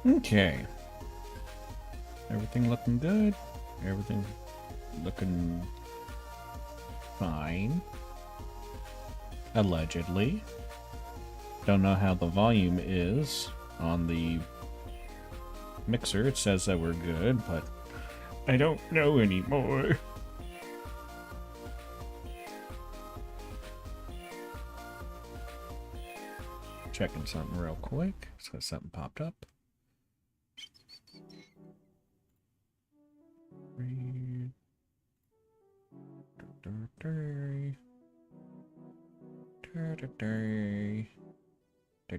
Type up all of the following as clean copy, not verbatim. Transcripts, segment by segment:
Okay. Everything looking good. Everything looking fine. Allegedly. Don't know how the volume is on the mixer. It says that we're good, but I don't know anymore. Checking something real quick. So something popped up.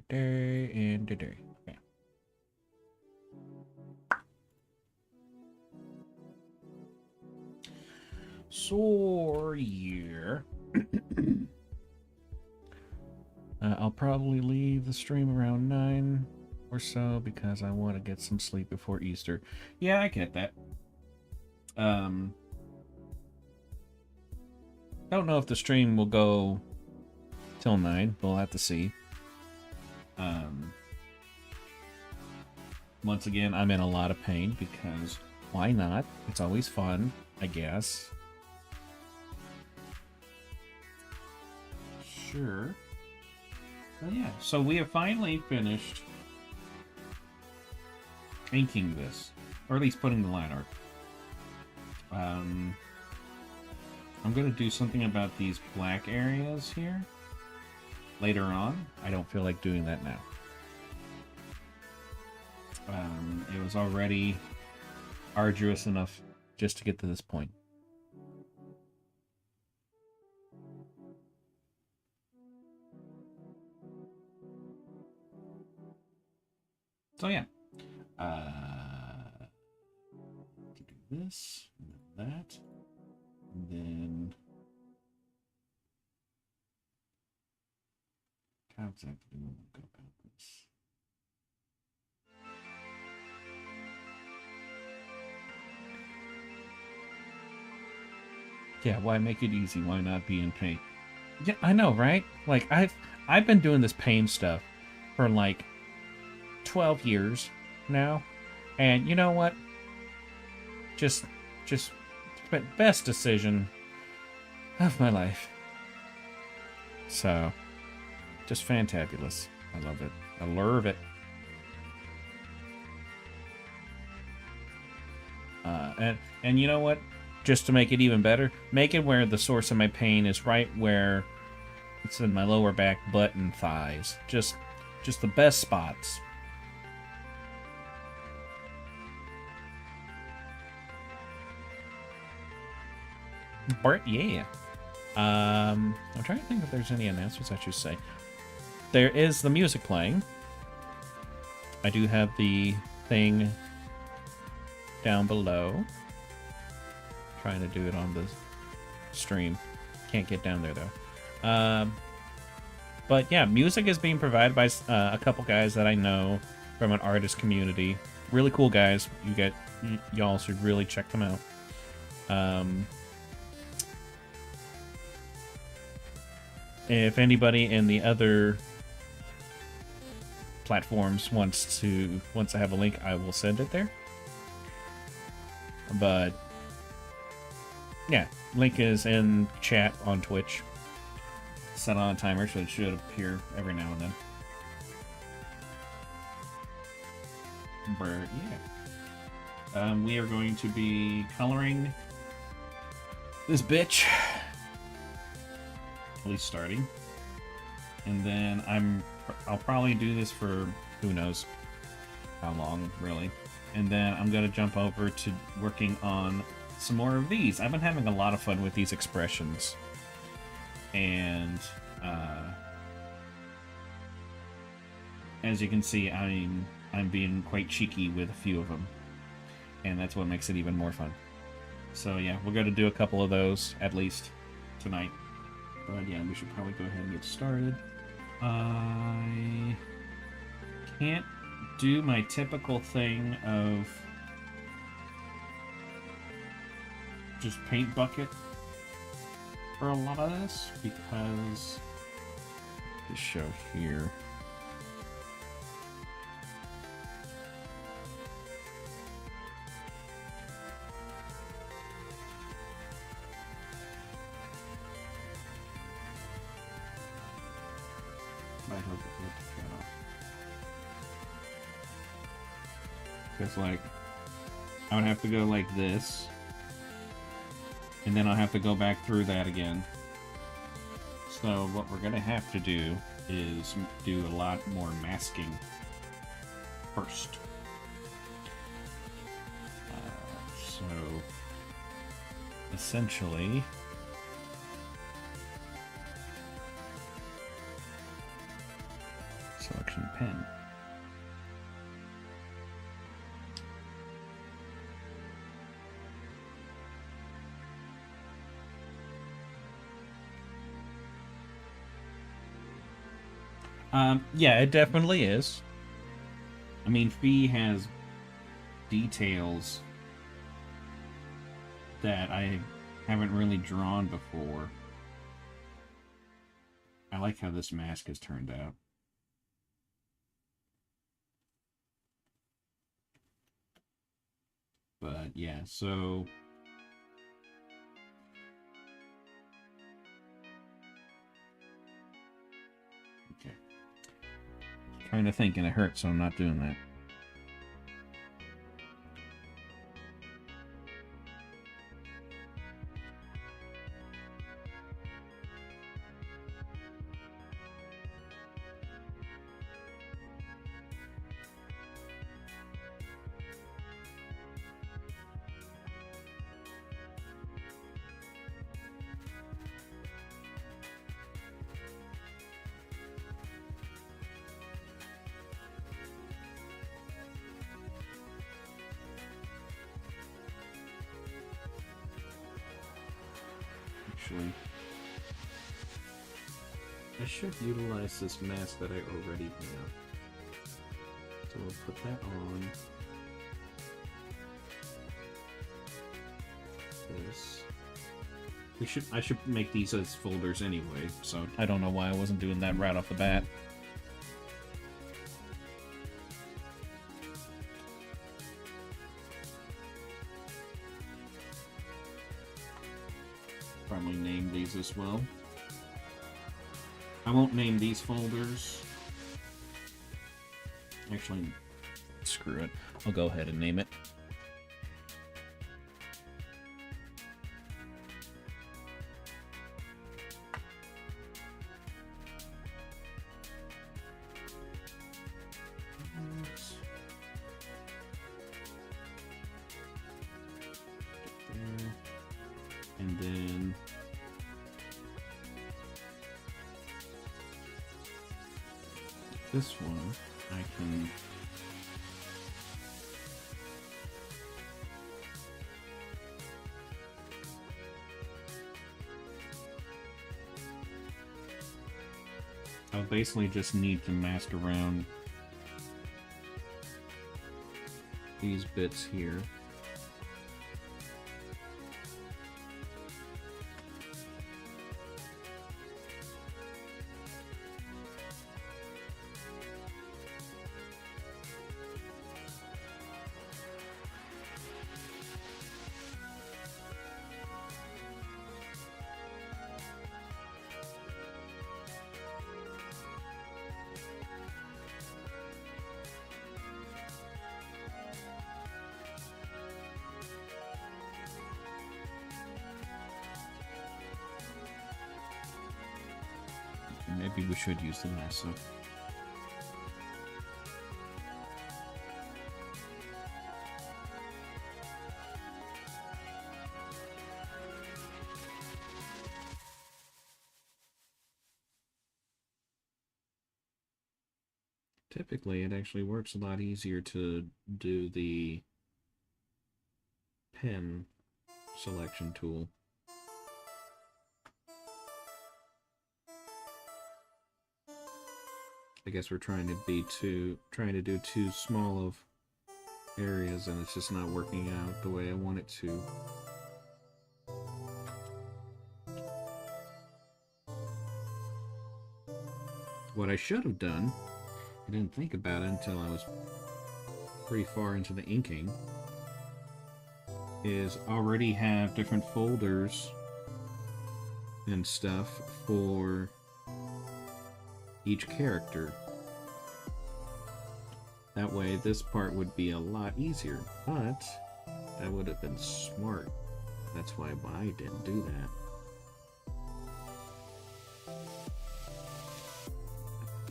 And today. Okay. So here, I'll probably leave the stream around 9 or so because I want to get some sleep before Easter. Yeah, I get that. Don't know if the stream will go till 9. We'll have to see. Once again, I'm in a lot of pain because why not? It's always fun, I guess. Sure. But yeah, so we have finally finished inking this, or at least putting the line art. I'm going to do something about these black areas here later on. I don't feel like doing that now. It was already arduous enough just to get to this point. So yeah. Do this, and then that, and then how exactly do we want to go about this? Yeah, why make it easy? Why not be in pain? Yeah, I know, right? Like I've been doing this pain stuff for like 12 years now, and you know what? Just best decision of my life. So, just fantabulous. I love it. I love it. And you know what? Just to make it even better, make it where the source of my pain is right where it's in my lower back, butt, and thighs. Just the best spots. Bart, yeah. I'm trying to think if there's any announcements I should say. There is the music playing. I do have the thing down below. Trying to do it on the stream. Can't get down there though. But yeah, music is being provided by a couple guys that I know from an artist community. Really cool guys. Y'all should really check them out. If anybody in the other platforms wants to have a link, I will send it there. But yeah, link is in chat on Twitch. Set on a timer, so it should appear every now and then. But yeah, we are going to be coloring this bitch. At least starting. And then I'll probably do this for who knows how long, really. And then I'm going to jump over to working on some more of these. I've been having a lot of fun with these expressions. And as you can see, I'm being quite cheeky with a few of them. And that's what makes it even more fun. So yeah, we're going to do a couple of those, at least, tonight. But yeah, we should probably go ahead and get started. I can't do my typical thing of just paint bucket for a lot of this, because this show here. I hope it's shut off. Because, like, I would have to go like this, and then I'll have to go back through that again. So what we're going to have to do is do a lot more masking first. So, essentially, selection pen. Yeah, it definitely is. I mean, Phee has details that I haven't really drawn before. I like how this mask has turned out. But yeah, so okay. Trying to think and it hurts, so I'm not doing that. Actually, I should utilize this mask that I already have. So we'll put that on. This. I should make these as folders anyway, so I don't know why I wasn't doing that right off the bat. Probably name these as well. I won't name these folders. Actually, screw it. I'll go ahead and name it. And then this one, I can I'll basically just need to mask around these bits here. Maybe we should use the lasso. Typically, it actually works a lot easier to do the pen selection tool. I guess we're trying to do too small of areas, and it's just not working out the way I want it to. What I should have done, I didn't think about it until I was pretty far into the inking, is already have different folders and stuff for each character. That way this part would be a lot easier, but that would have been smart. That's why I didn't do that.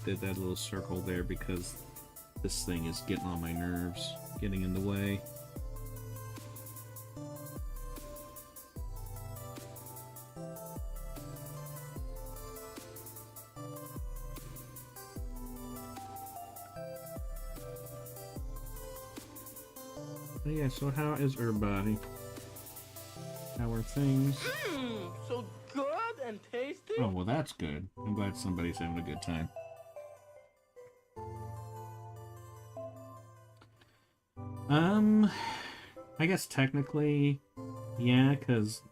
Did that little circle there because this thing is getting on my nerves, getting in the way. But yeah, so how is everybody? How are things? So good and tasty. Oh, well, that's good. I'm glad somebody's having a good time. I guess technically, yeah, because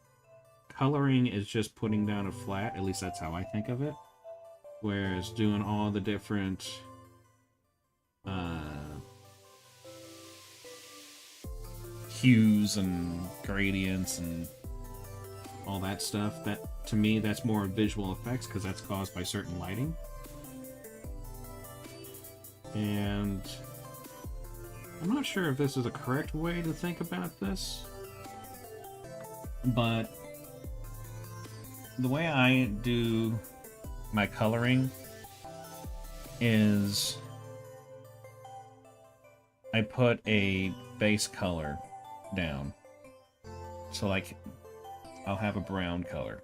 coloring is just putting down a flat. At least that's how I think of it. Whereas doing all the different hues and gradients and all that stuff, that to me that's more visual effects because that's caused by certain lighting. And I'm not sure if this is a correct way to think about this, but the way I do my coloring is I put a base color down. So like I'll have a brown color.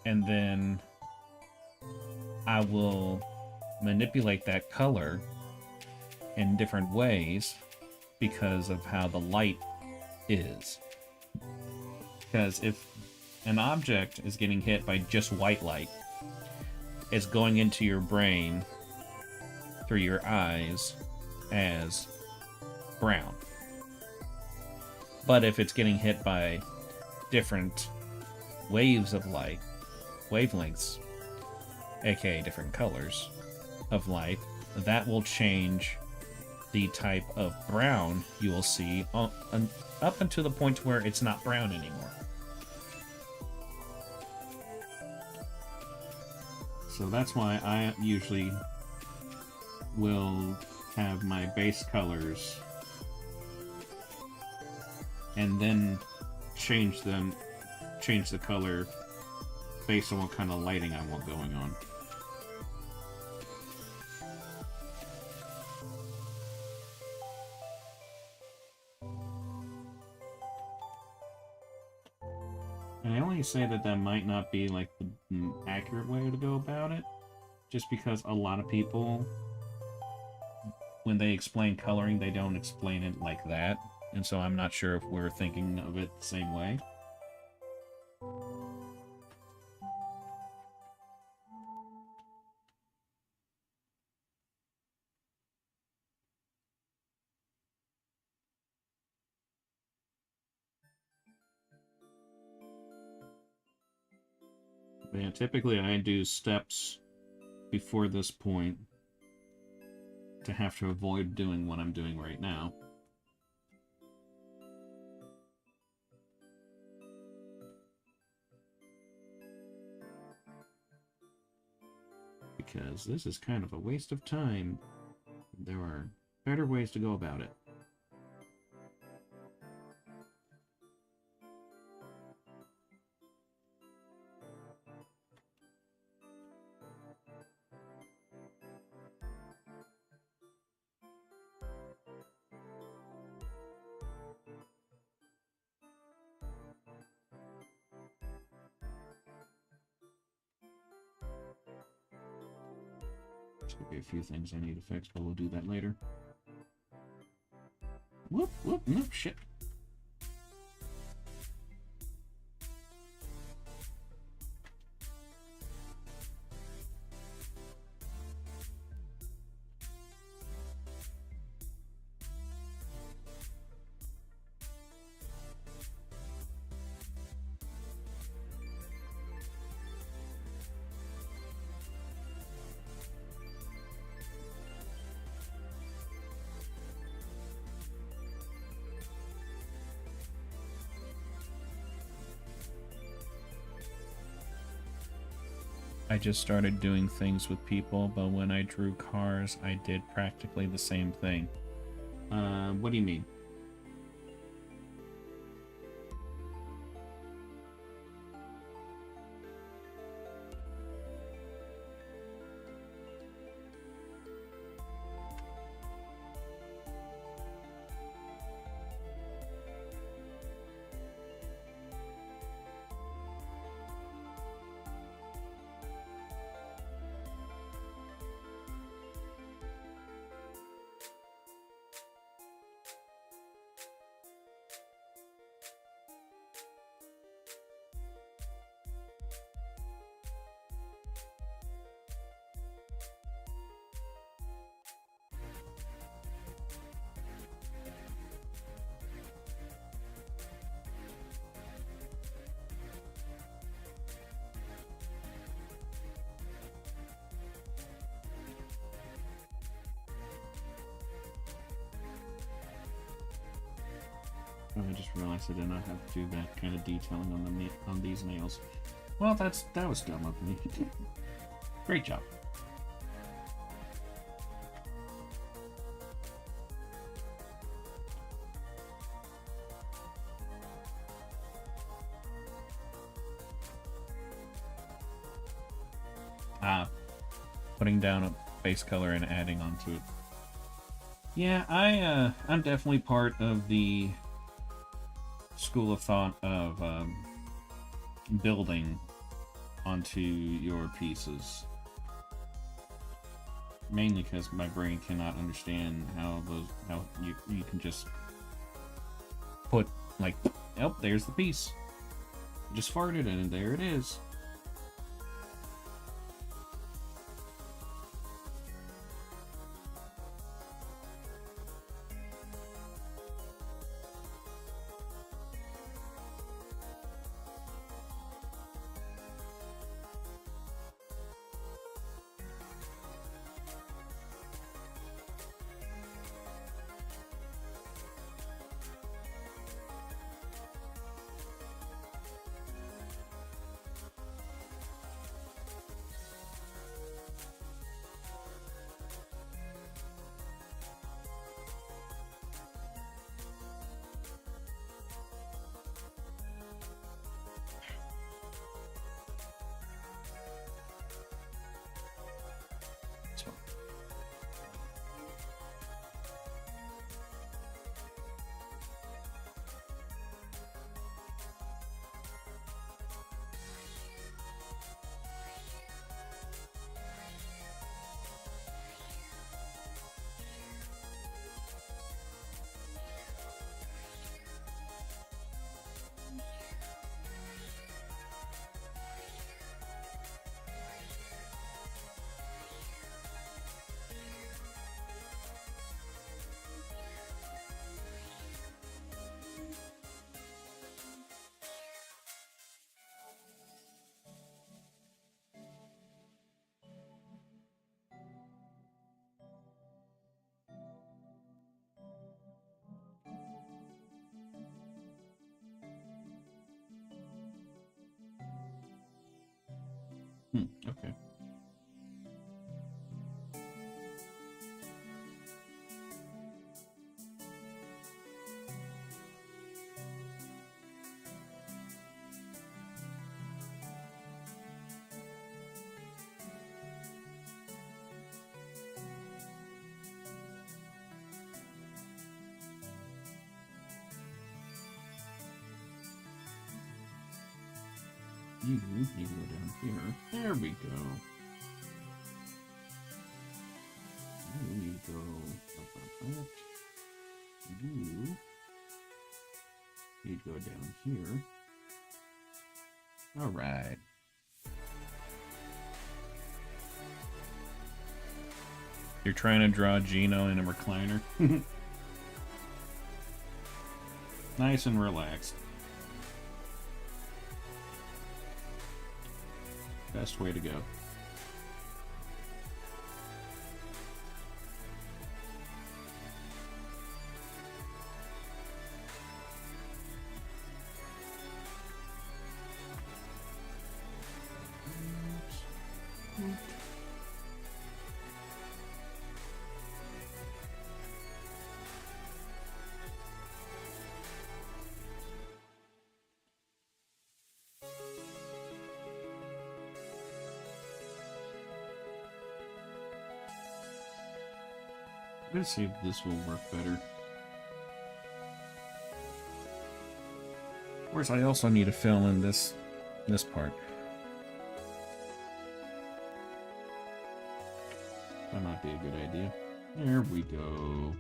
And then I will manipulate that color in different ways because of how the light is. Because if an object is getting hit by just white light, it's going into your brain through your eyes as brown. But if it's getting hit by different waves of light, wavelengths, aka different colors of light, that will change the type of brown you will see up until the point where it's not brown anymore. So that's why I usually will have my base colors and then change the color based on what kind of lighting I want going on. And I only say that that might not be like the accurate way to go about it, just because a lot of people, when they explain coloring, they don't explain it like that. And so I'm not sure if we're thinking of it the same way. But yeah, typically I do steps before this point to have to avoid doing what I'm doing right now. Because this is kind of a waste of time. There are better ways to go about it. could be a few things I need to fix, but we'll do that later. Whoop, whoop, nope, shit. I just started doing things with people, but when I drew cars, I did practically the same thing. What do you mean? Oh, I just realized I did not have to do that kind of detailing on these nails. Well, that was dumb of me. Great job. Putting down a base color and adding onto it. Yeah, I'm definitely part of the school of thought of building onto your pieces. Mainly because my brain cannot understand how you can just put, like, oh, there's the piece. Just farted and there it is. Okay. You need to go down here. There we go. go up. You'd go down here. All right. You're trying to draw Gino in a recliner. Nice and relaxed. Best way to go. Let's see if this will work better. Of course, I also need to fill in this part. That might be a good idea. There we go.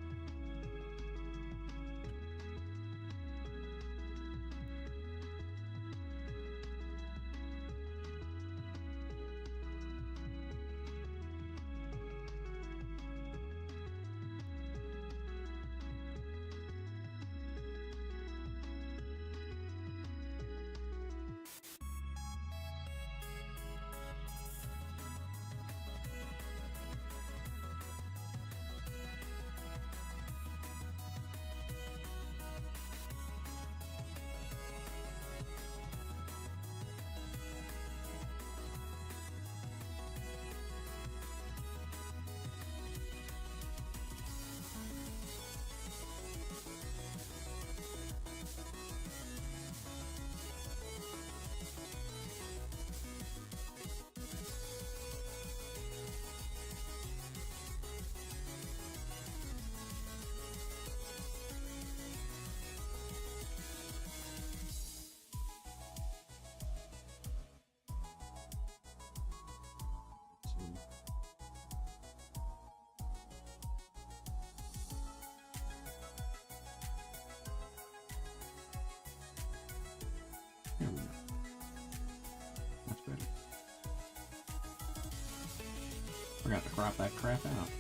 There we go. That's better. Forgot to crop that crap out.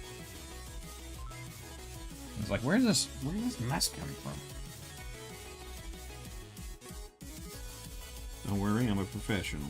I was like, where's this mess coming from? Don't worry, I'm a professional.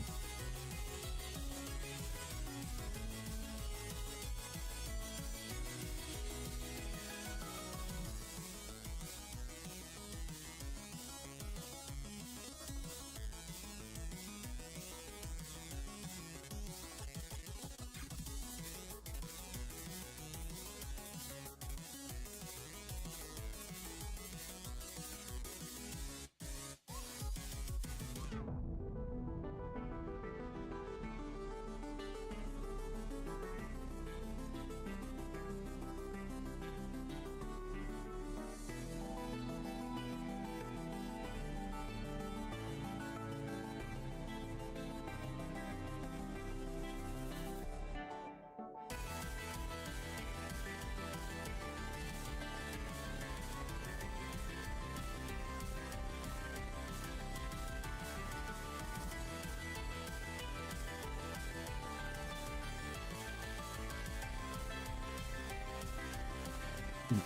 Okay.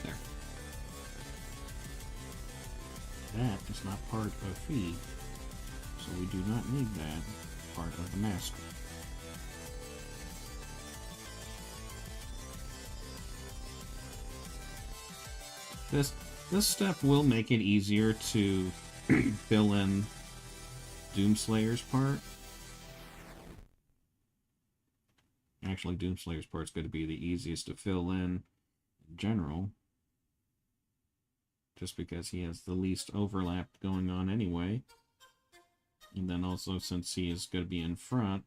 There. That is not part of Phee, so we do not need that part of the mask. This step will make it easier to fill in Doomslayer's part. Actually, Doomslayer's part is going to be the easiest to fill in general. Just because he has the least overlap going on anyway. And then also, since he is going to be in front.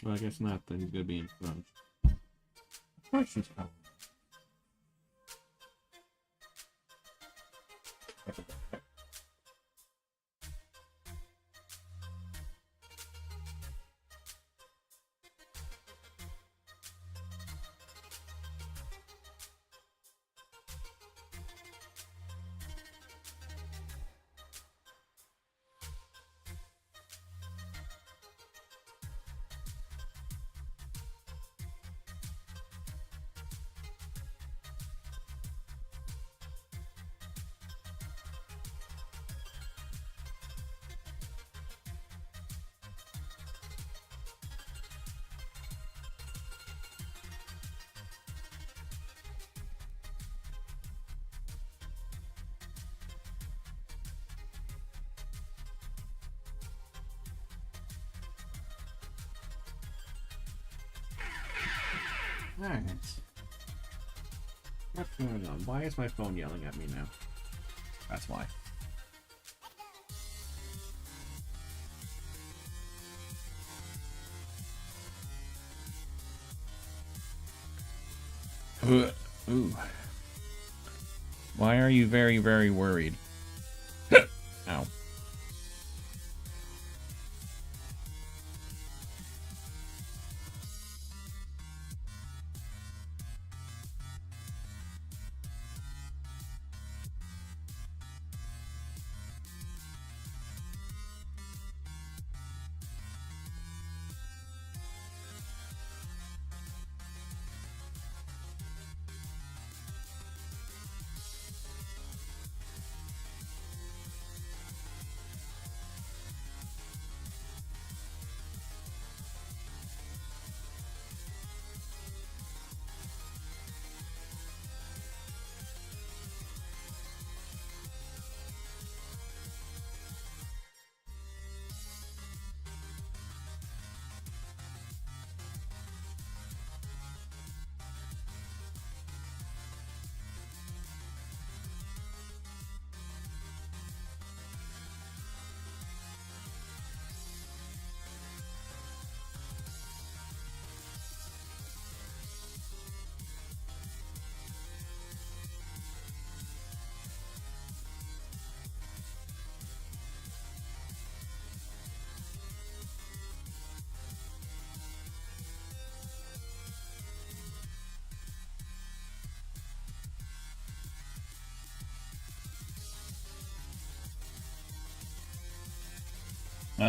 Well, I guess not, that he's going to be in front. Of course he's coming. Alright. What's going on? Why is my phone yelling at me now? That's why. Ooh. Why are you very, very worried? Ow.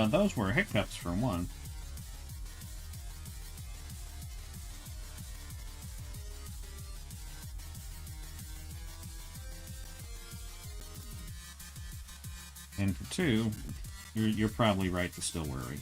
Those were hiccups for one. And for two, you're probably right to still worry.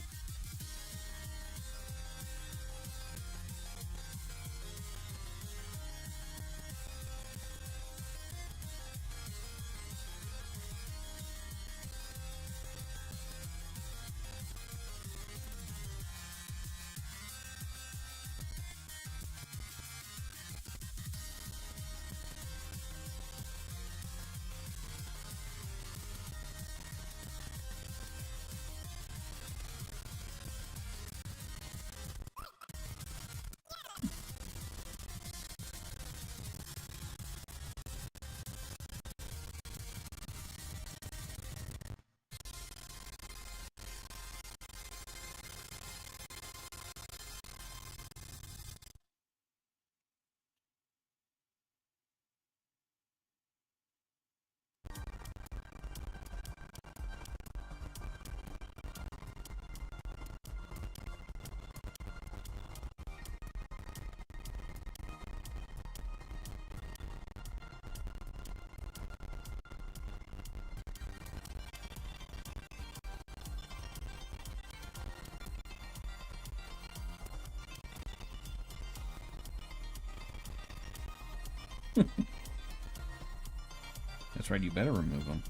That's right, you better remove them.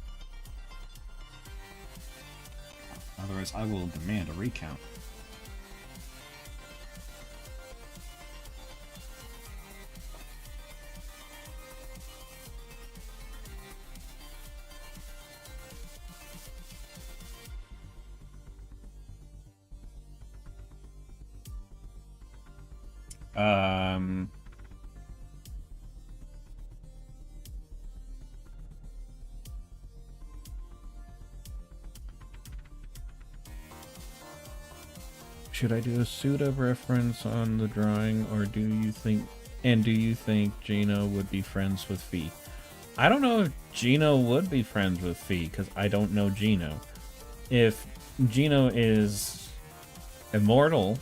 Otherwise, I will demand a recount. Should I do a pseudo reference on the drawing, or do you think Gino would be friends with Phee? I don't know if Gino would be friends with Phee, because I don't know Gino. If Gino is immortal,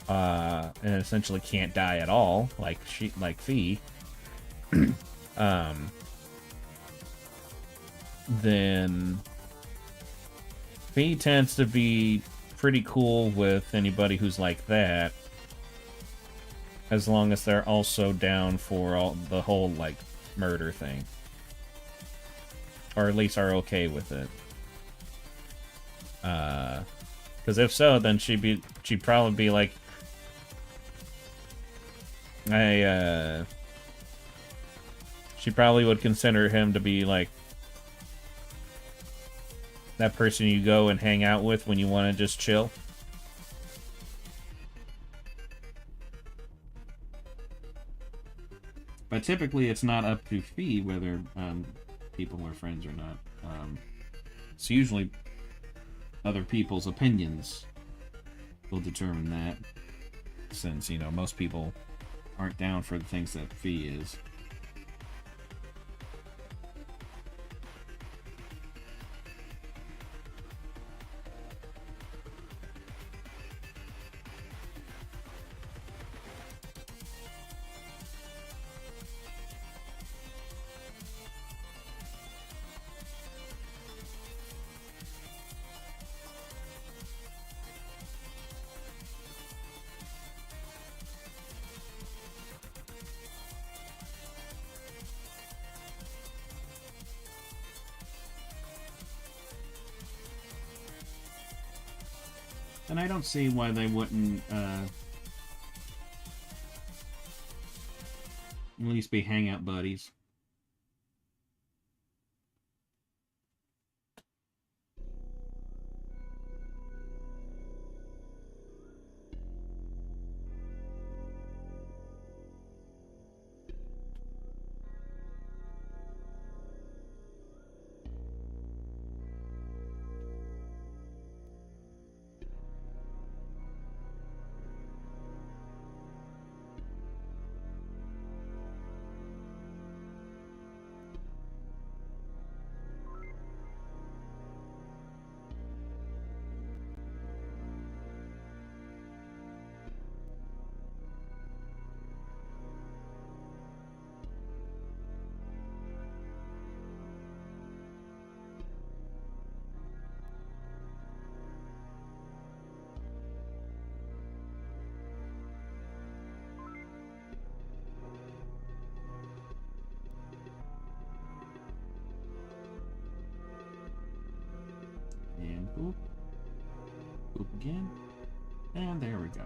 and essentially can't die at all, like Phee, then Phee tends to be pretty cool with anybody who's like that, as long as they're also down for the whole like murder thing, or at least are okay with it. Because if so, then she'd probably be like, She probably would consider him to be like that person you go and hang out with when you want to just chill. But typically, it's not up to Phee whether people are friends or not. It's usually other people's opinions will determine that, since, you know, most people aren't down for the things that Phee is. And I don't see why they wouldn't at least be hangout buddies. And boop. Boop again. And there we go.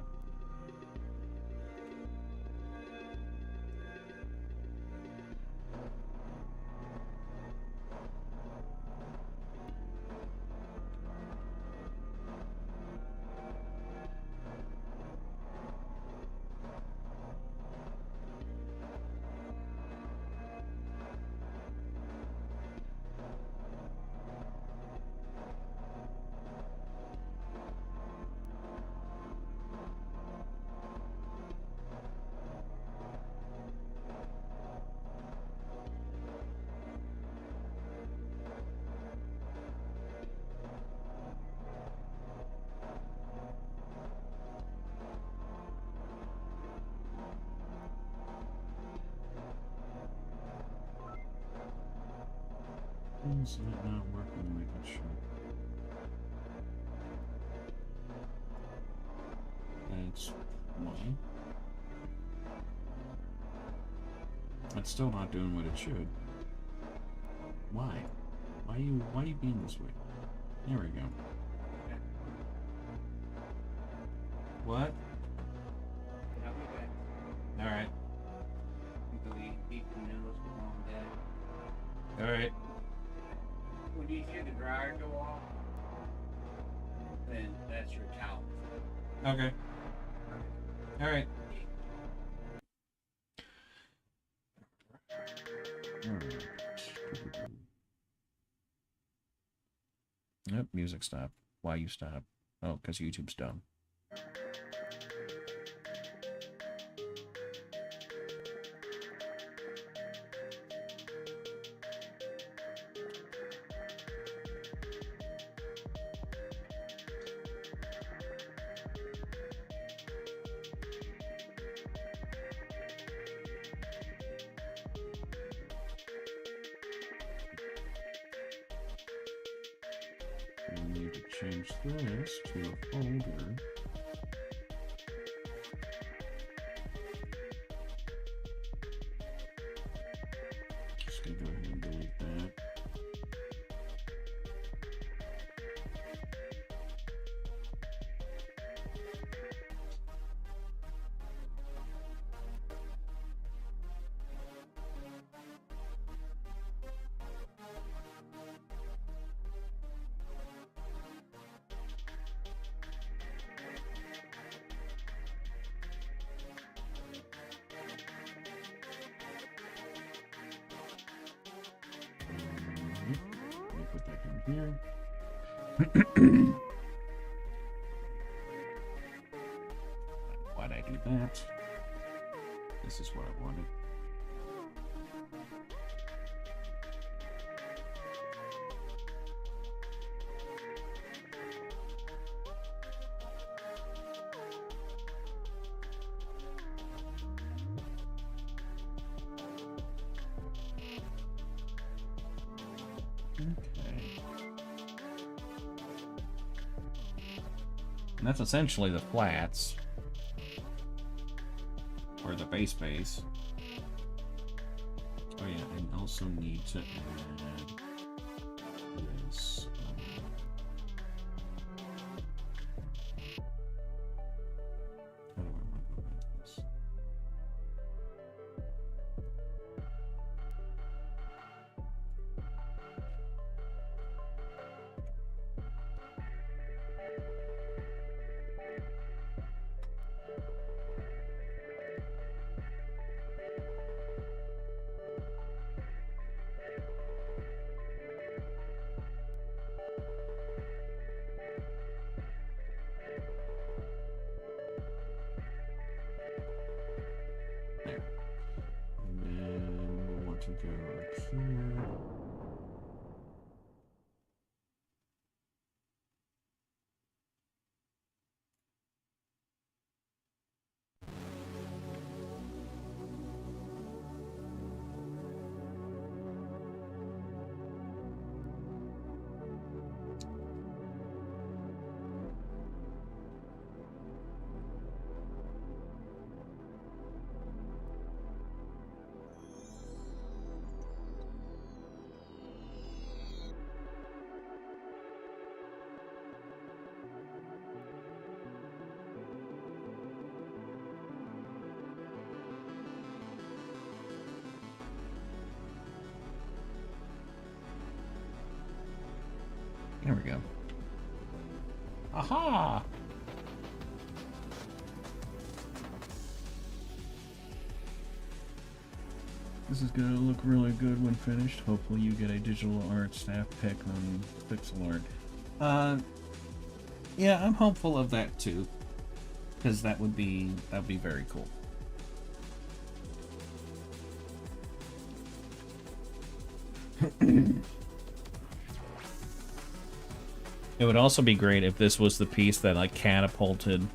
Is that not working like it should? That's one. It's still not doing what it should. Why? Why are you being this way? There we go. What? Alright. Alright. When you hear the dryer go off, then that's your towel. Okay. Alright. Alright. Yep, music stopped. Why you stop? Oh, because YouTube's dumb. We need to change this to a folder. Just gonna go ahead and delete that. here. Why'd I do that? This is what I wanted. Okay. And that's essentially the flats. Or the base. Oh yeah, and also need to add this. How do I want to go about this? There. And then we'll want to go here. There we go. Aha! This is gonna look really good when finished. Hopefully you get a digital art staff pick on pixel art. Yeah, I'm hopeful of that too. Because that would be very cool. It would also be great if this was the piece that like catapulted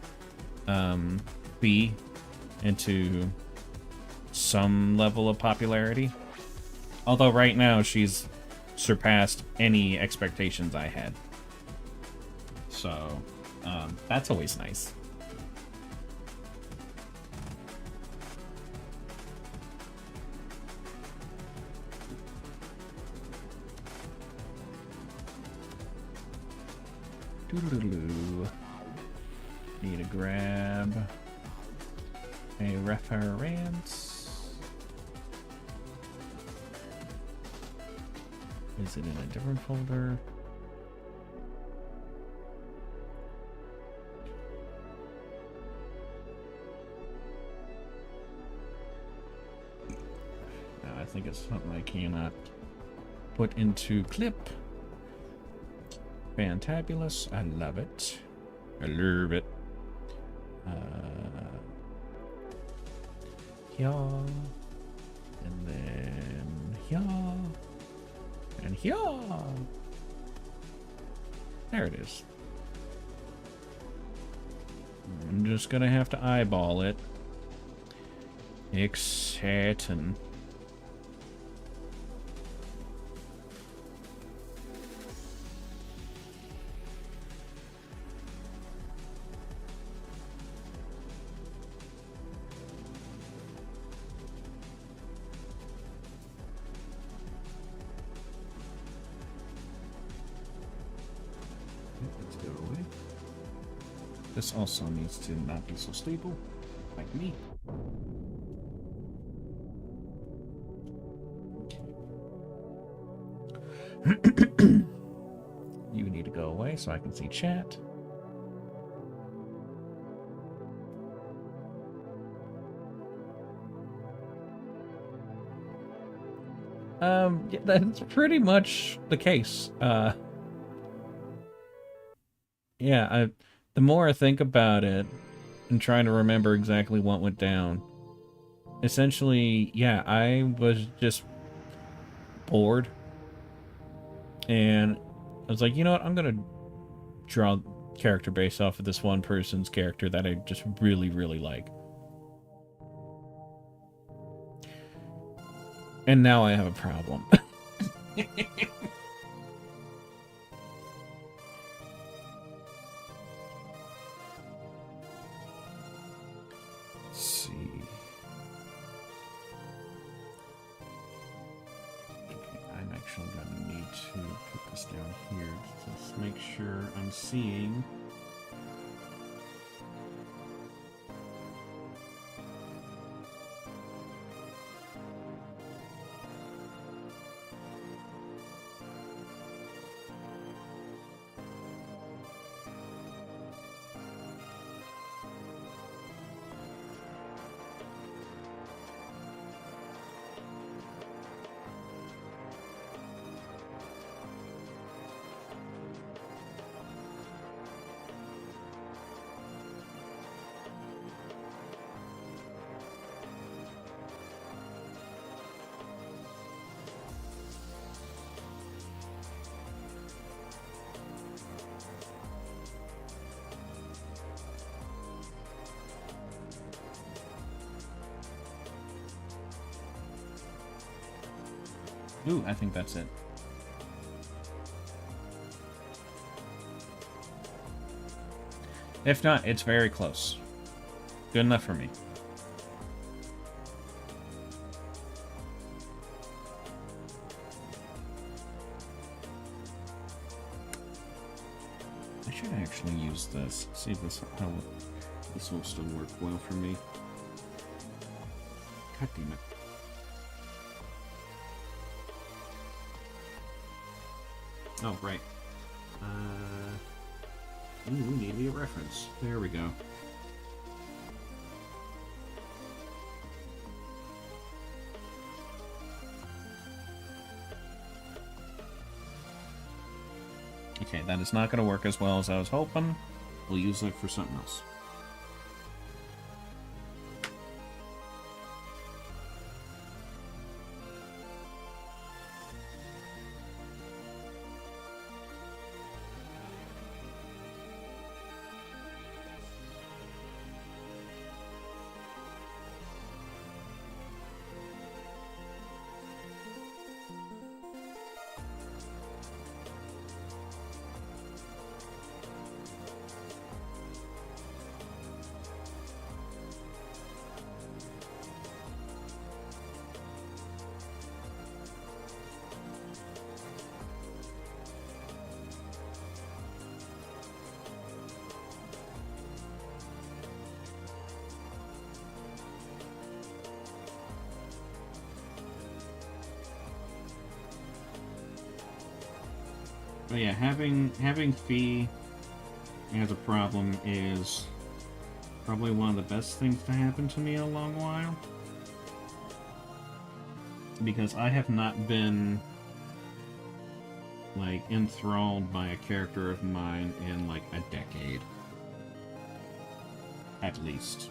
Phee into some level of popularity. Although right now she's surpassed any expectations I had. So that's always nice. Doodle-doo. Need to grab a reference. Is it in a different folder? No, I think it's something I cannot put into clip. Fantabulous. I love it. I love it. Yeah. And then yeah. And yeah. There it is. I'm just gonna have to eyeball it. Exciting. This also needs to not be so stable, like me. You need to go away so I can see chat. Yeah, that's pretty much the case. Yeah, the more I think about it and trying to remember exactly what went down, essentially, yeah, I was just bored. And I was like, you know what? I'm going to draw character based off of this one person's character that I just really, really like. And now I have a problem. Let's see. Okay, I'm actually going to need to put this down here to make sure I'm seeing. Ooh, I think that's it. If not, it's very close. Good enough for me. I should actually use this. See if how this will still work well for me. God damn it. Oh, right. Ooh, we need a reference. There we go. Okay, that is not going to work as well as I was hoping. We'll use it for something else. But yeah, having Phee as a problem is probably one of the best things to happen to me in a long while. Because I have not been, like, enthralled by a character of mine in, like, a decade. At least.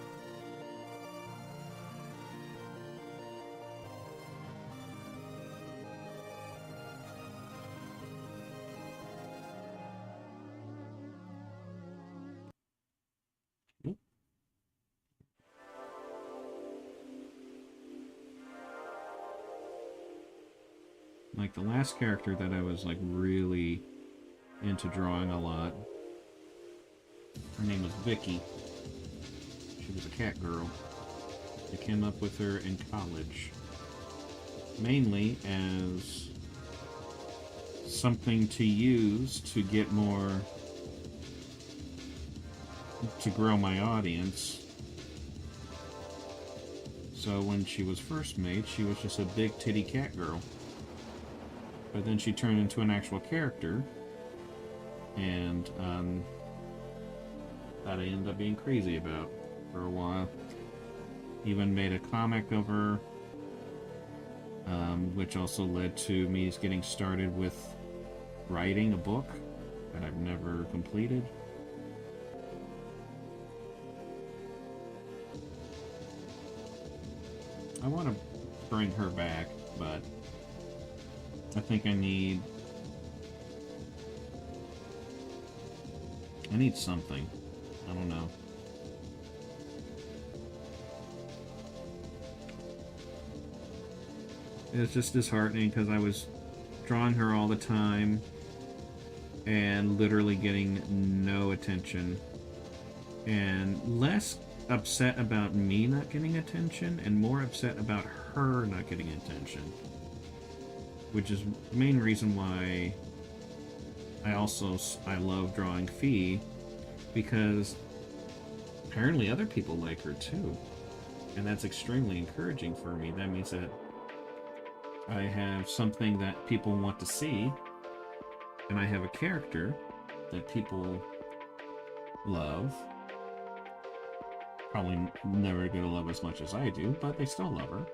Like, the last character that I was, like, really into drawing a lot, her name was Vicky. She was a cat girl. I came up with her in college. Mainly as something to use to get more... to grow my audience. So when she was first made, she was just a big titty cat girl. But then she turned into an actual character, and that I ended up being crazy about for a while. Even made a comic of her, which also led to me getting started with writing a book that I've never completed. I want to bring her back, but I think I need something. I don't know. It's just disheartening because I was drawing her all the time and literally getting no attention. And less upset about me not getting attention and more upset about her not getting attention. Which is the main reason why I love drawing Phee, because apparently other people like her too. And that's extremely encouraging for me. That means that I have something that people want to see, and I have a character that people love. Probably never gonna love as much as I do, but they still love her.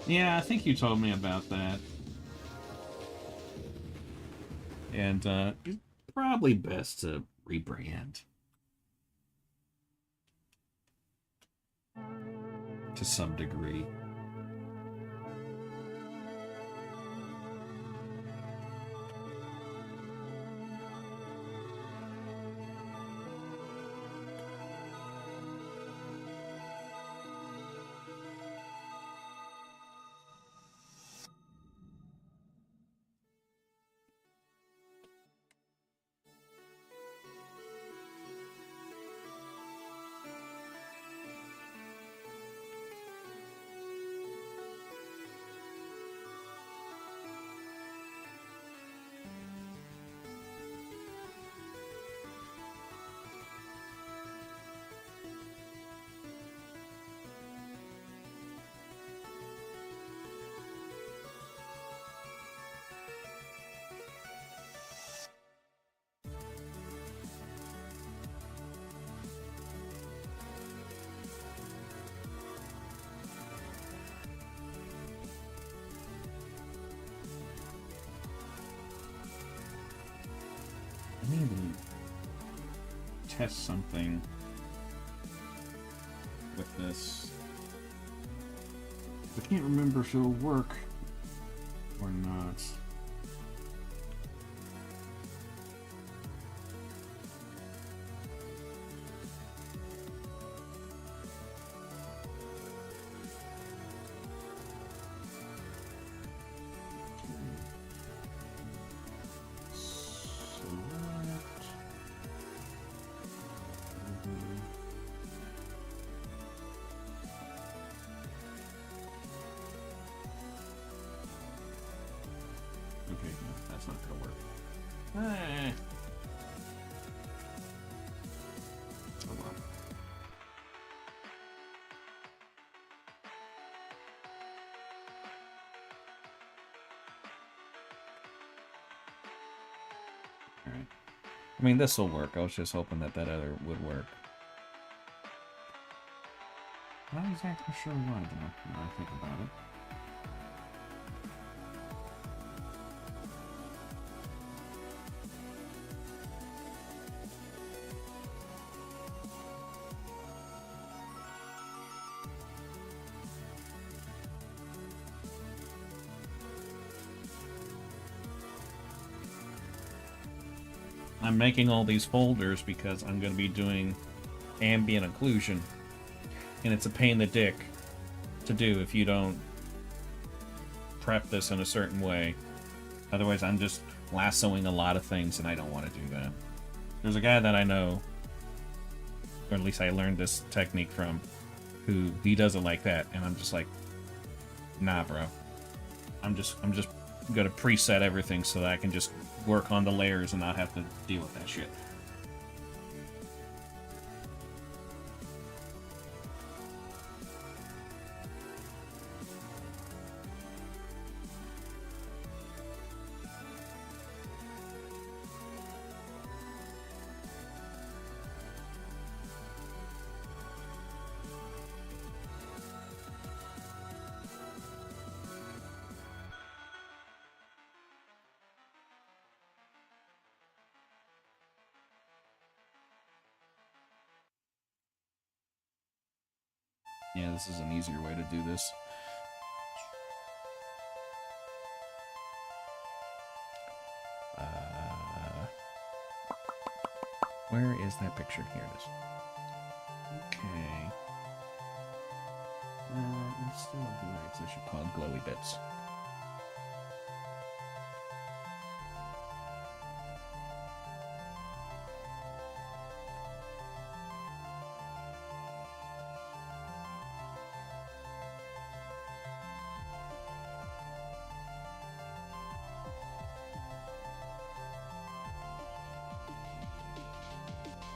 Yeah, I think you told me about that. And it's probably best to rebrand. To some degree. I need to test something with this. I can't remember if it'll work or not. Okay, no, that's not gonna work. Oh well. Alright. I mean, this will work. I was just hoping that other would work. Not exactly sure why, though, when I think about it. I'm making all these folders because I'm going to be doing ambient occlusion, and it's a pain in the dick to do if you don't prep this in a certain way. Otherwise, I'm just lassoing a lot of things, and I don't want to do that. There's a guy that I know, or at least I learned this technique from, who he does it like that, and I'm just like, nah, bro. I'm just gonna preset everything so that I can just work on the layers and not have to deal with that shit. Yeah, this is an easier way to do this. Where is that picture? Here it is. Okay. Instead of lights, I should call it glowy bits.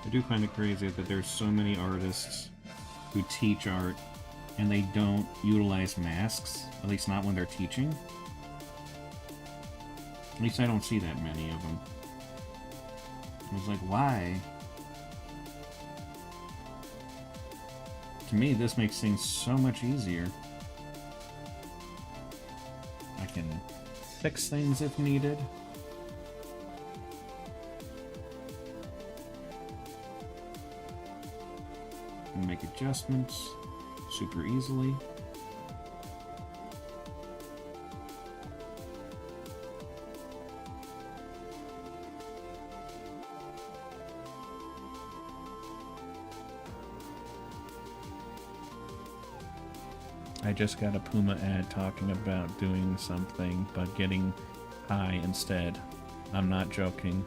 I do find it crazy that there's so many artists who teach art and they don't utilize masks, at least not when they're teaching. At least I don't see that many of them. I was like, why? To me, this makes things so much easier. I can fix things if needed. Make adjustments super easily. I just got a Puma ad talking about doing something, but getting high instead. I'm not joking.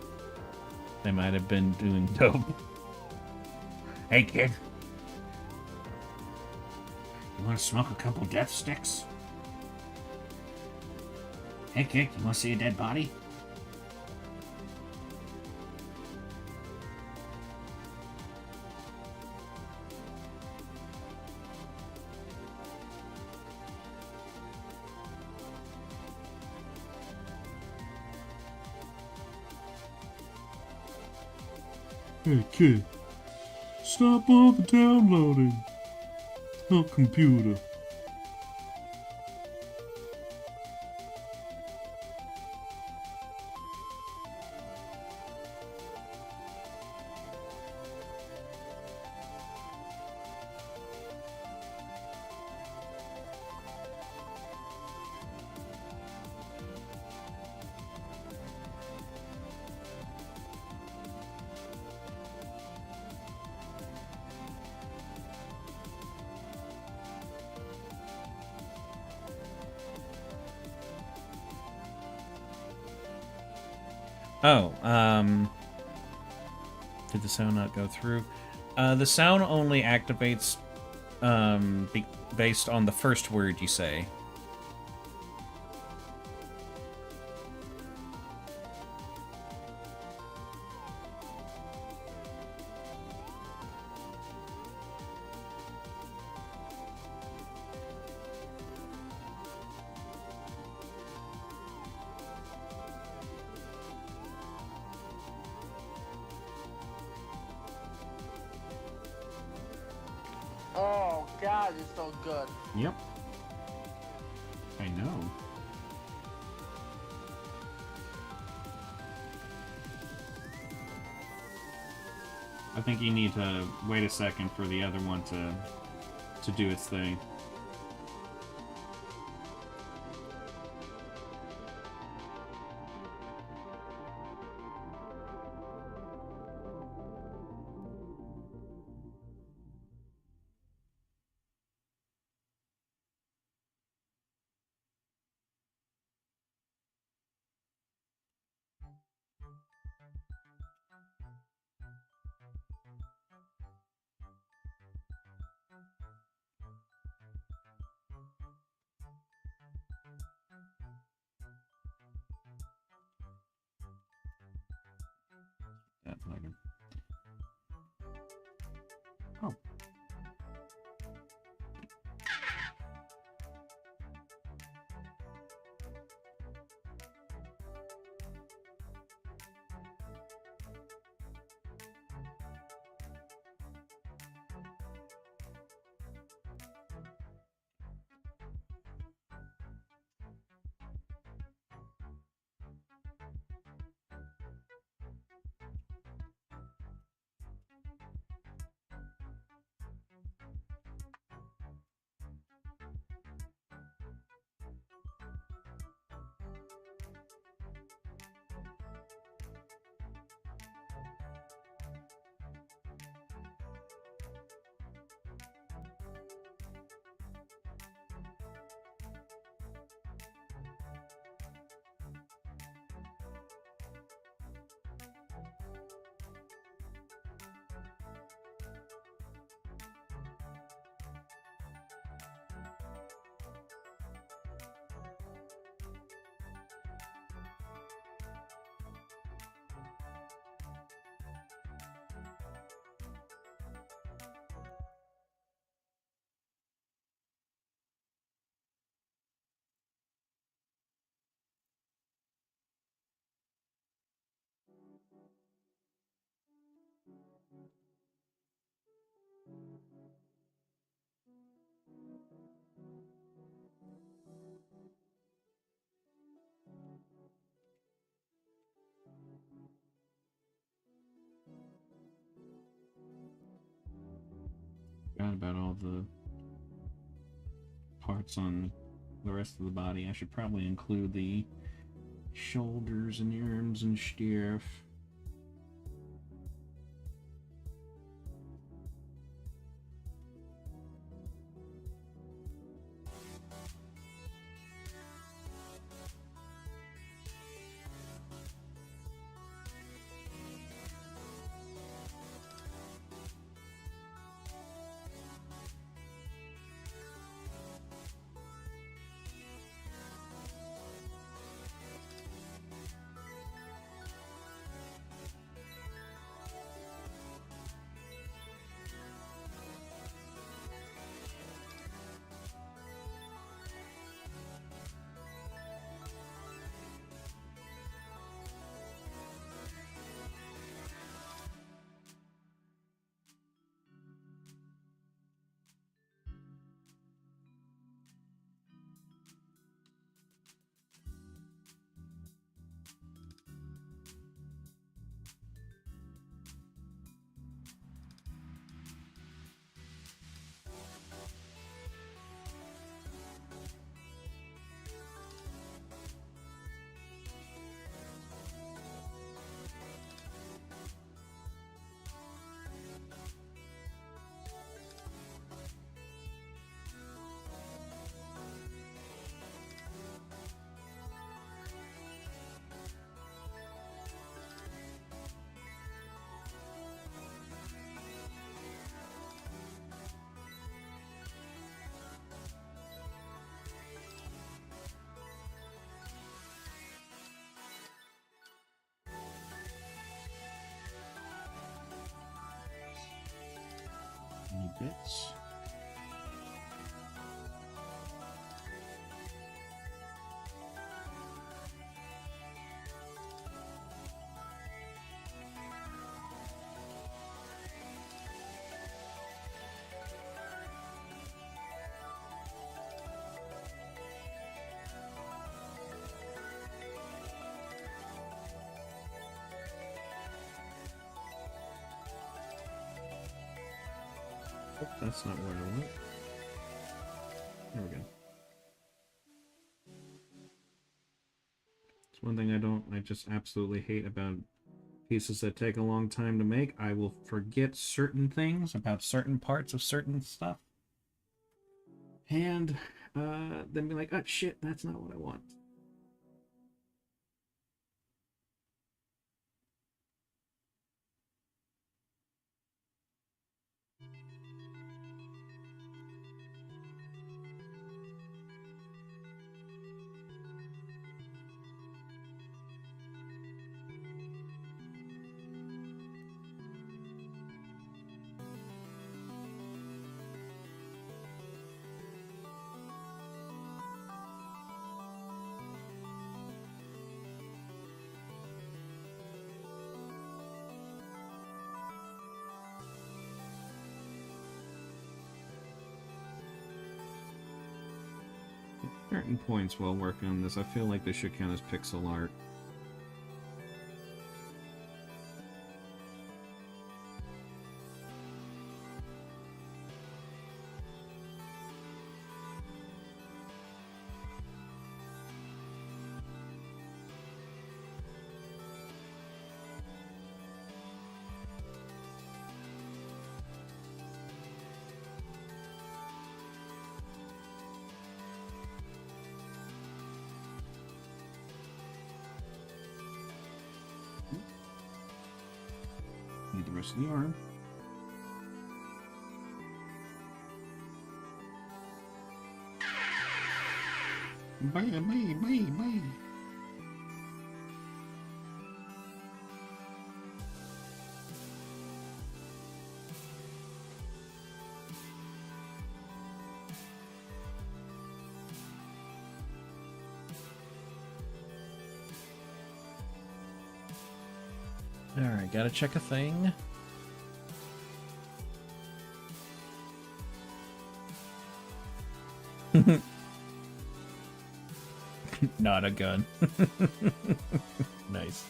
They might have been doing dope. Hey, kid. You want to smoke a couple death sticks? Hey, kid, you want to see a dead body? Hey, kid. Stop all the downloading. Oh, computer. Oh, did the sound not go through? The sound only activates based on the first word you say. Oh God, it's so good. Yep. I know. I think you need to wait a second for the other one to do its thing. That button. Oh. about all the parts on the rest of the body. I should probably include the shoulders and arms and stuff. Any bits? Oh, that's not where I want. There we go. It's one thing I just absolutely hate about pieces that take a long time to make. I will forget certain things about certain parts of certain stuff. And then be like, oh shit, that's not what I want. Certain points while working on this, I feel like this should count as pixel art. Need the rest of the arm. Bye. Alright, gotta check a thing. Not a gun. Nice.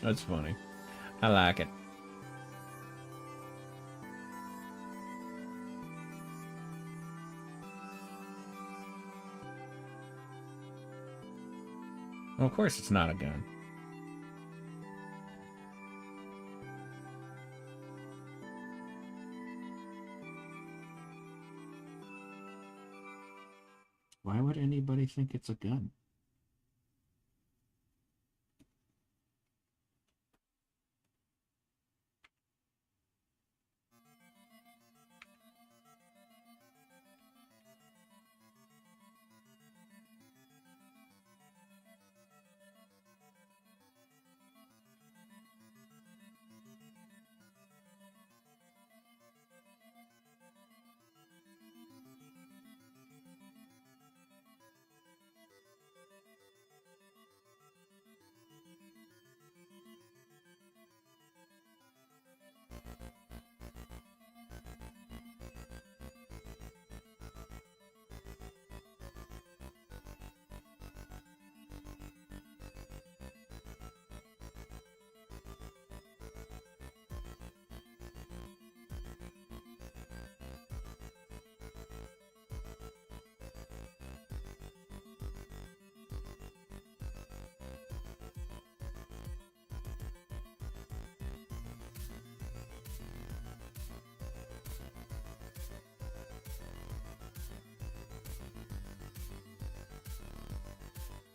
That's funny. I like it. Well, of course it's not a gun. Why would anybody think it's a gun?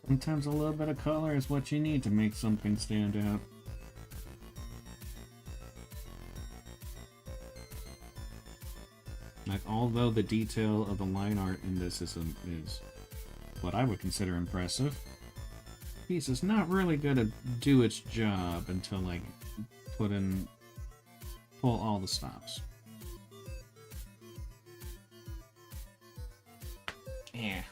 Sometimes a little bit of color is what you need to make something stand out. Like, although the detail of the line art in this is what I would consider impressive, the piece is not really gonna do its job until, like, pull all the stops. Yeah.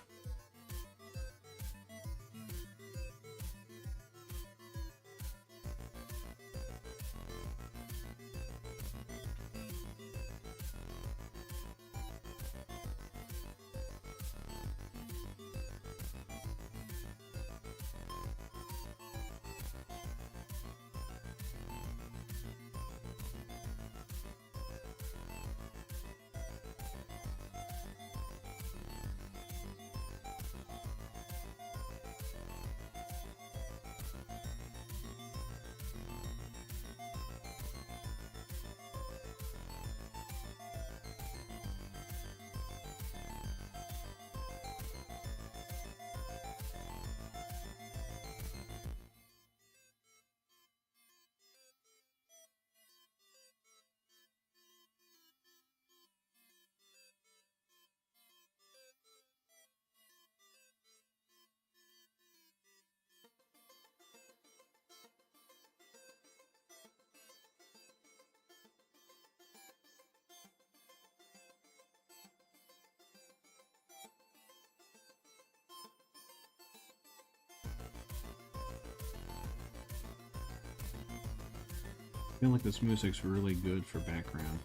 I feel like this music's really good for background.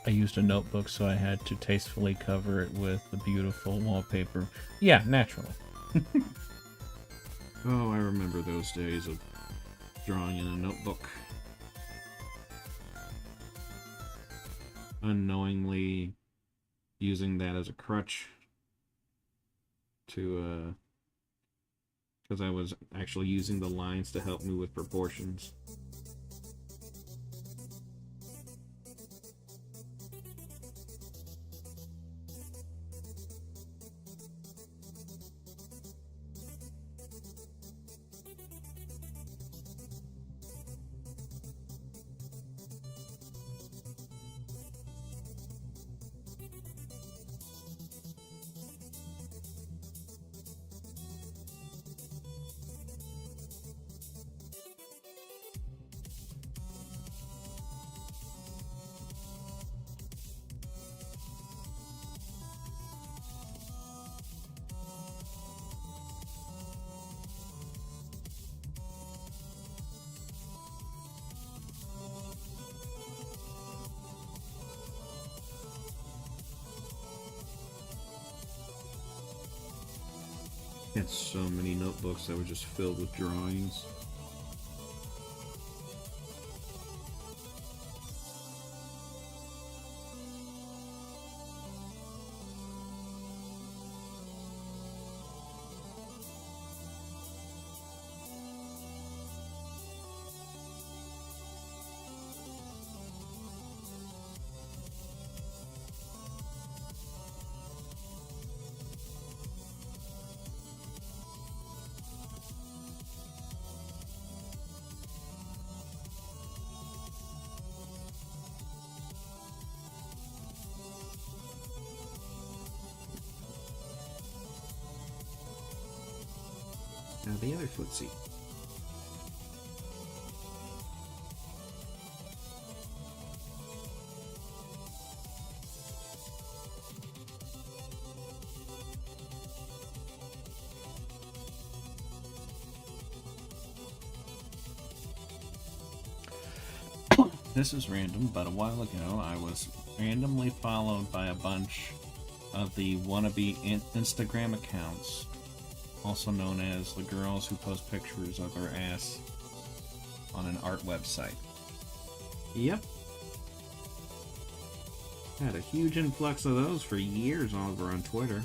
I used a notebook, so I had to tastefully cover it with the beautiful wallpaper. Yeah, naturally. Oh, I remember those days of drawing in a notebook. Unknowingly using that as a crutch to, because I was actually using the lines to help me with proportions. I had so many notebooks that were just filled with drawings. Now the other footsie. This is random, but a while ago I was randomly followed by a bunch of the wannabe Instagram accounts, also known as the girls who post pictures of their ass on an art website. Yep. Had a huge influx of those for years over on Twitter.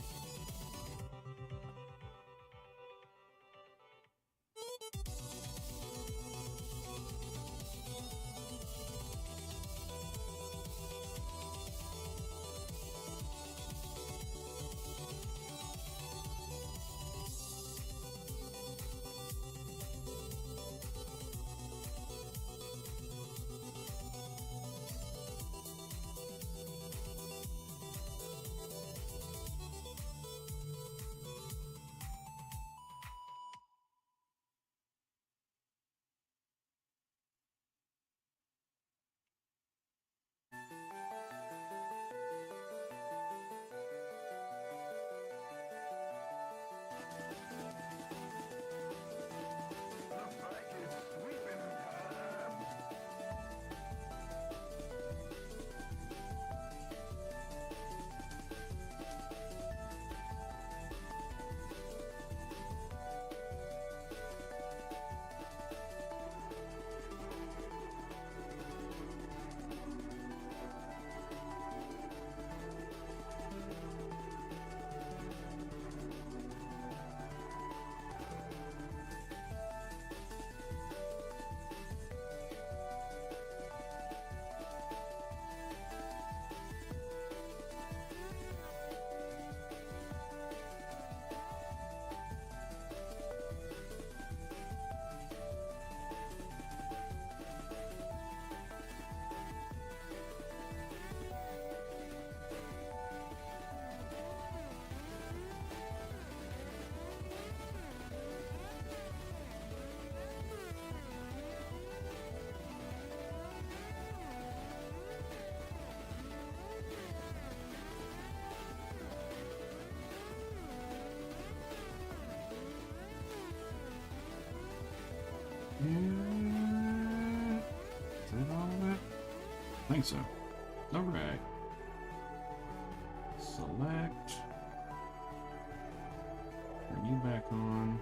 Is that all of it? I think so. Alright. Select. Turn you back on.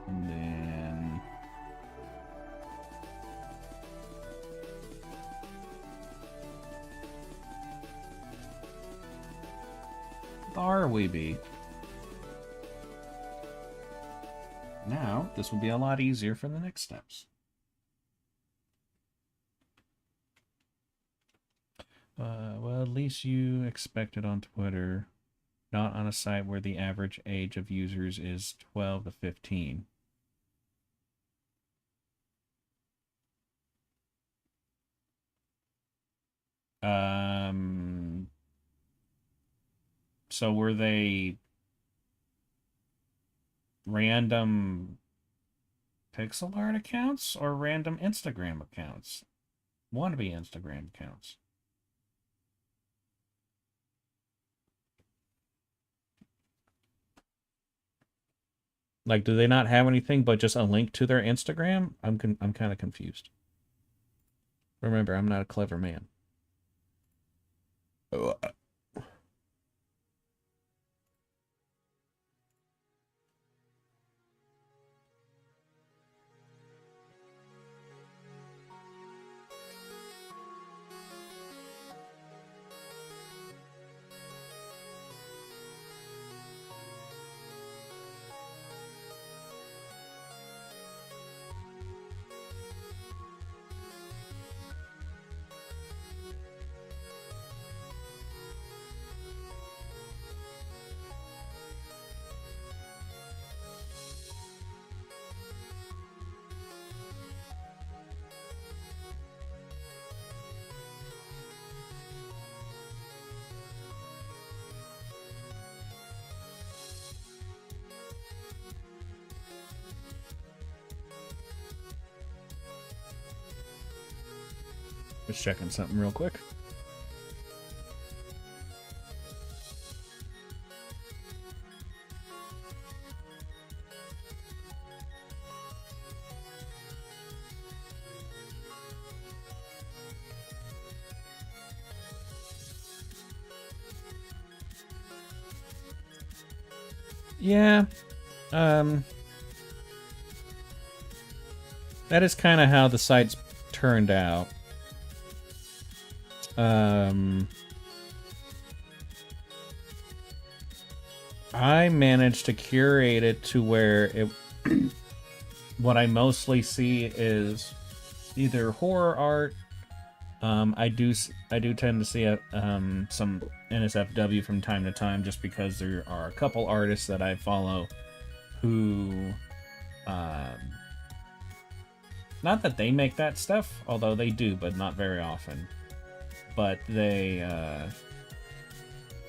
And then... There we be. Now, this will be a lot easier for the next steps. Well, at least you expect it on Twitter, not on a site where the average age of users is 12 to 15. So were they random pixel art accounts or random Instagram accounts? Wannabe Instagram accounts. Like, do they not have anything but just a link to their Instagram? I'm kind of confused. Remember, I'm not a clever man. Just checking something real quick. Yeah, that is kind of how the site's turned out. I managed to curate it to where it what I mostly see is either horror art. I do tend to see some NSFW from time to time, just because there are a couple artists that I follow who, not that they make that stuff, although they do, but not very often. But they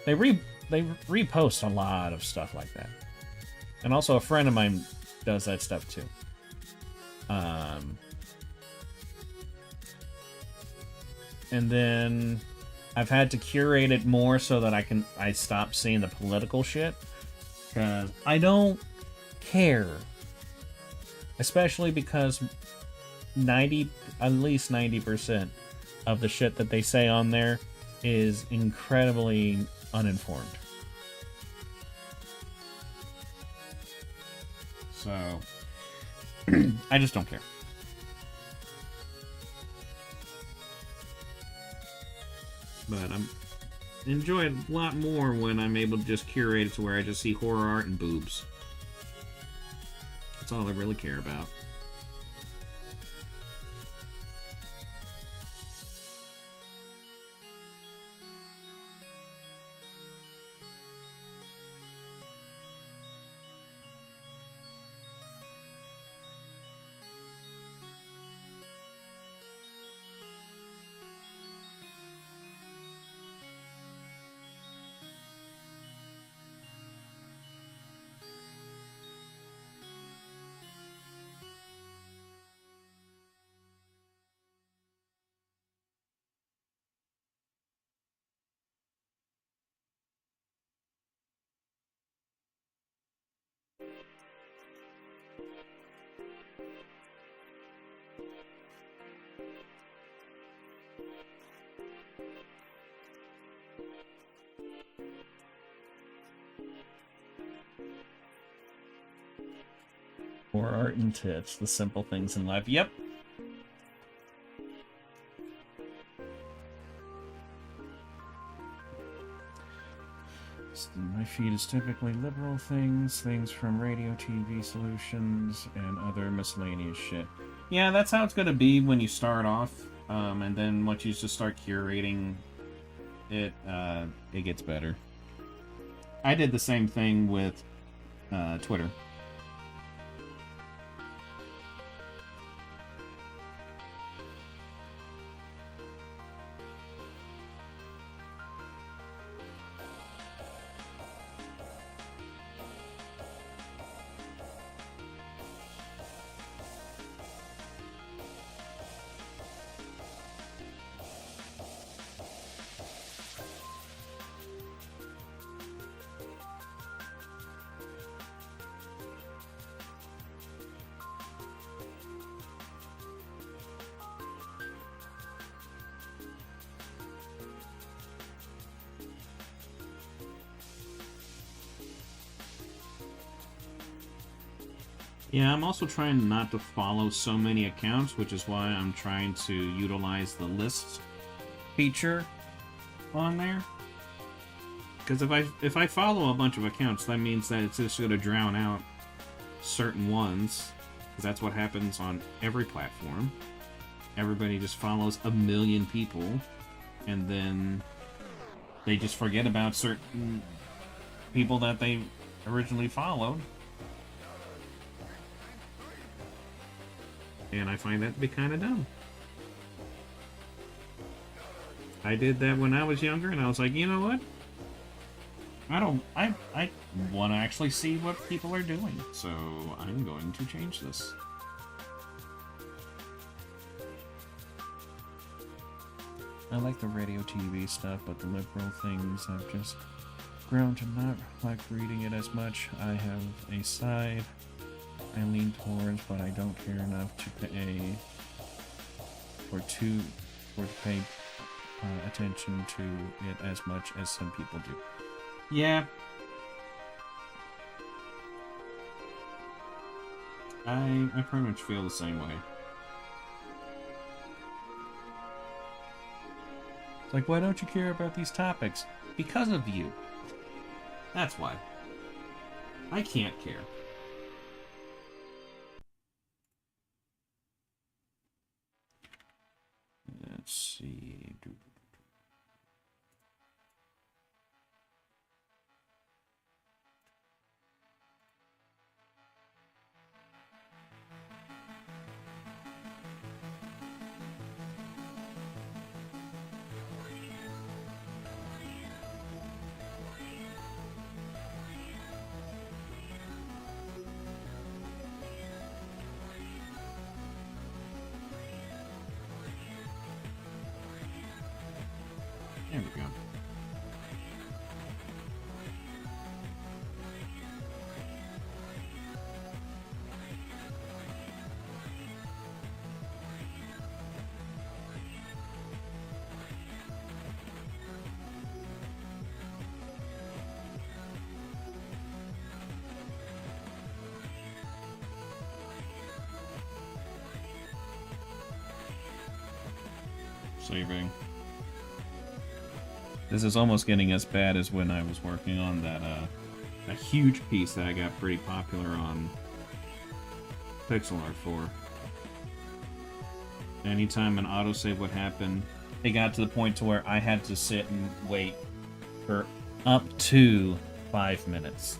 repost a lot of stuff like that, and also a friend of mine does that stuff too. And then I've had to curate it more so that I stop seeing the political shit, because I don't care, especially because at least 90% of the shit that they say on there is incredibly uninformed. So I just don't care. But I'm enjoy it a lot more when I'm able to just curate it to where I just see horror art and boobs. That's all I really care about. Horror art and tits, the simple things in life. Yep. My feed is typically liberal things from radio, TV solutions, and other miscellaneous shit. Yeah, that's how it's gonna be when you start off, and then once you just start curating it, it gets better. I did the same thing with Twitter. Yeah, I'm also trying not to follow so many accounts, which is why I'm trying to utilize the lists feature on there. Because if I follow a bunch of accounts, that means that it's just going to drown out certain ones. Because that's what happens on every platform. Everybody just follows a million people, and then they just forget about certain people that they originally followed. And I find that to be kind of dumb. I did that when I was younger, and I was like, you know what? I want to actually see what people are doing, so I'm going to change this. I like the radio TV stuff, but the liberal things I've just grown to not like reading it as much. I have a side I lean towards, but I don't care enough to pay attention to it as much as some people do. Yeah. I pretty much feel the same way. It's like, why don't you care about these topics? Because of you. That's why. I can't care. Let's see. There we go. Saving. This is almost getting as bad as when I was working on that, a huge piece that I got pretty popular on pixel art for. Anytime an autosave would happen, it got to the point to where I had to sit and wait for up to 5 minutes.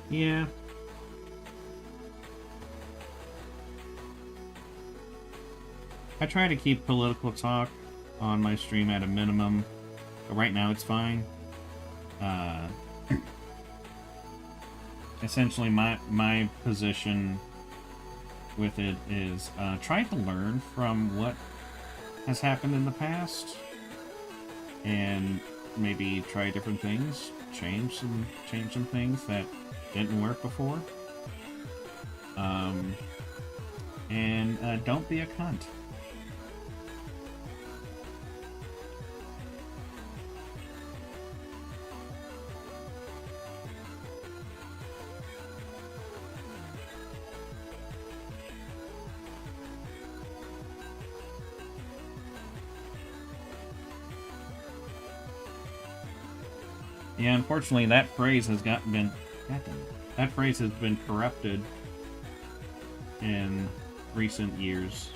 Yeah. I try to keep political talk on my stream at a minimum. Right now it's fine. Essentially my position with it is try to learn from what has happened in the past and maybe try different things, change some things that didn't work before. And don't be a cunt. Yeah, unfortunately, that phrase has been corrupted in recent years.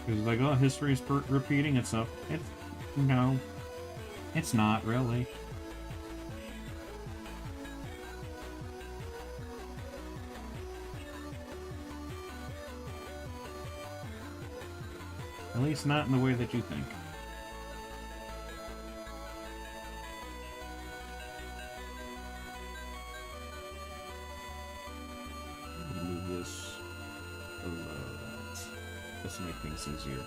Because like, oh, history is repeating itself. No, it's not really. At least not in the way that you think. To make things easier.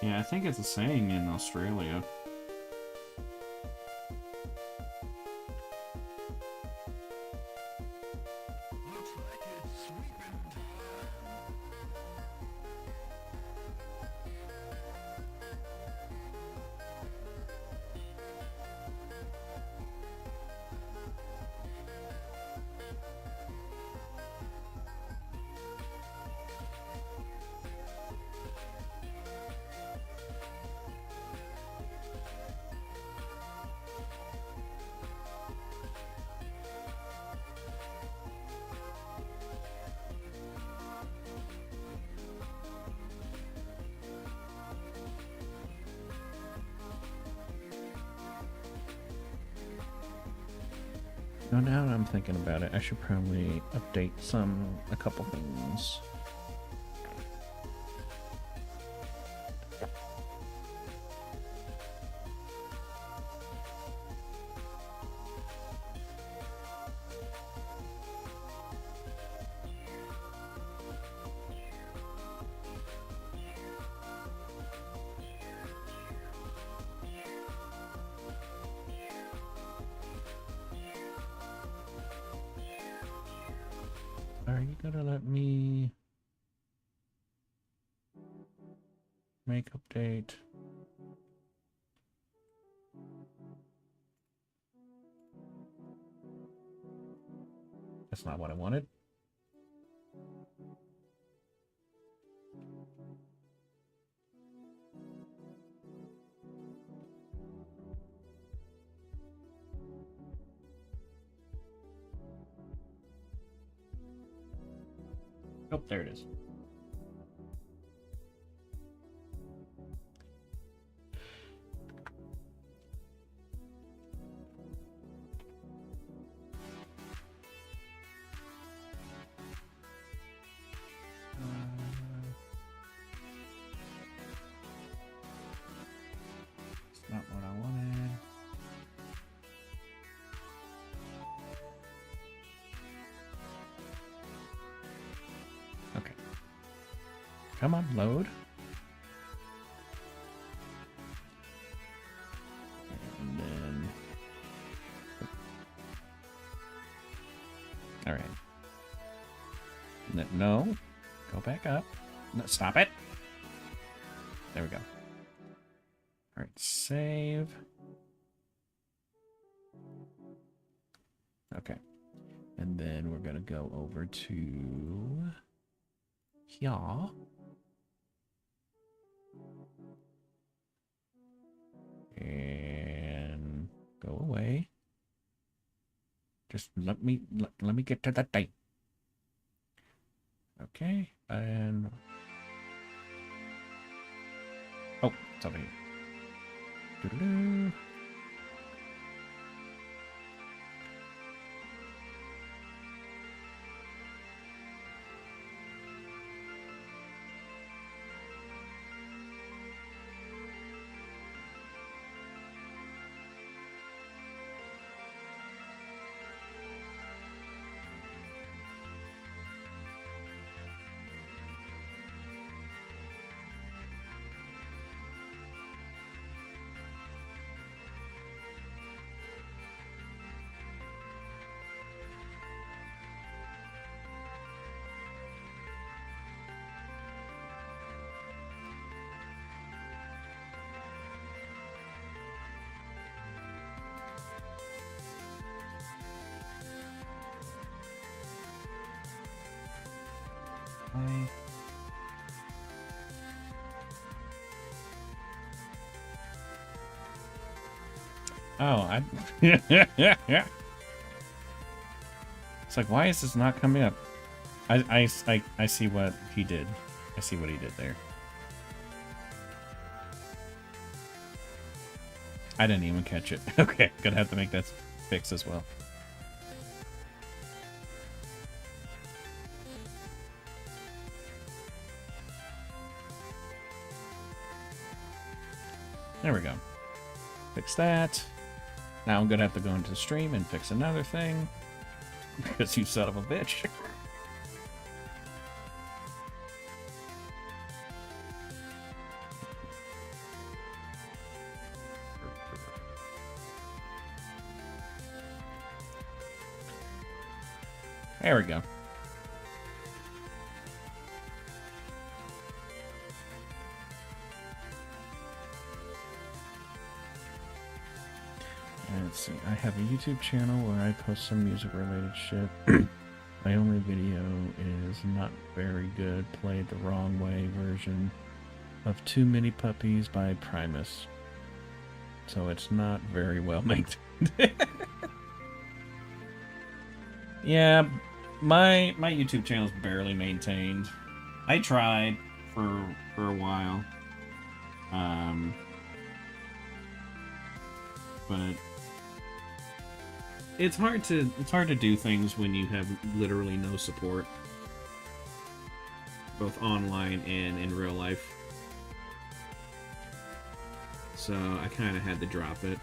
Yeah, I think it's a saying in Australia. No, now I'm thinking about it, I should probably update a couple things. Are you gonna let me make update? That's not what I wanted. Oh, there it is. It's not what I wanted. Okay. Come on, load. And then... Alright. No. Go back up. No, stop it. There we go. Alright, save. Okay. And then we're going to go over to... here. And go away. Just let me get to that thing. Okay, and oh, it's over here. Doo-doo-doo. Hi. Oh, I... It's like, why is this not coming up? I see what he did. I see what he did there. I didn't even catch it. Okay, gonna have to make that fix as well. There we go. Fix that. Now I'm gonna have to go into the stream and fix another thing. Because you son of a bitch. There we go. Let's see, I have a YouTube channel where I post some music related shit. My only video is Not Very Good, Played the Wrong Way version of Too Many Puppies by Primus. So it's not very well maintained. Yeah, my YouTube channel is barely maintained. I tried for a while. But It's hard to do things when you have literally no support, both online and in real life. So I kind of had to drop it.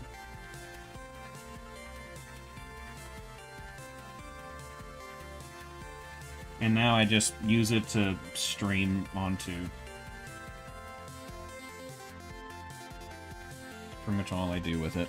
And now I just use it to stream onto. Pretty much all I do with it.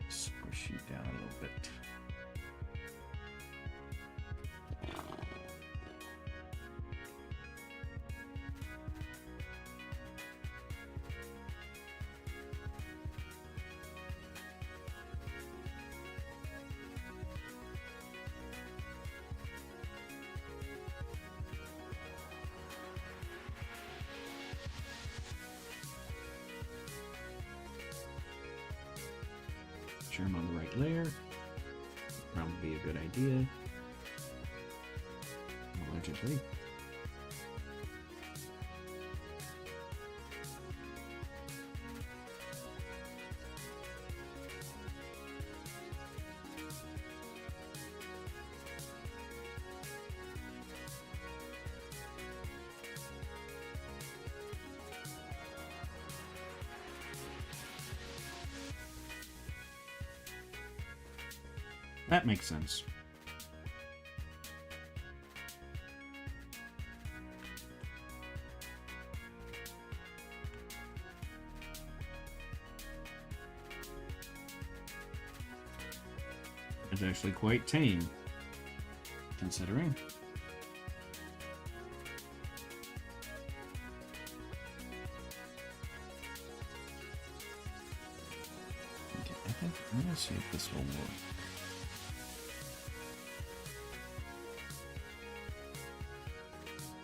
Squish you down a little bit. Sure I'm on the right layer. Probably be a good idea. Allegedly. That makes sense. It's actually quite tame, considering. Okay, I think I'm gonna see if this will work.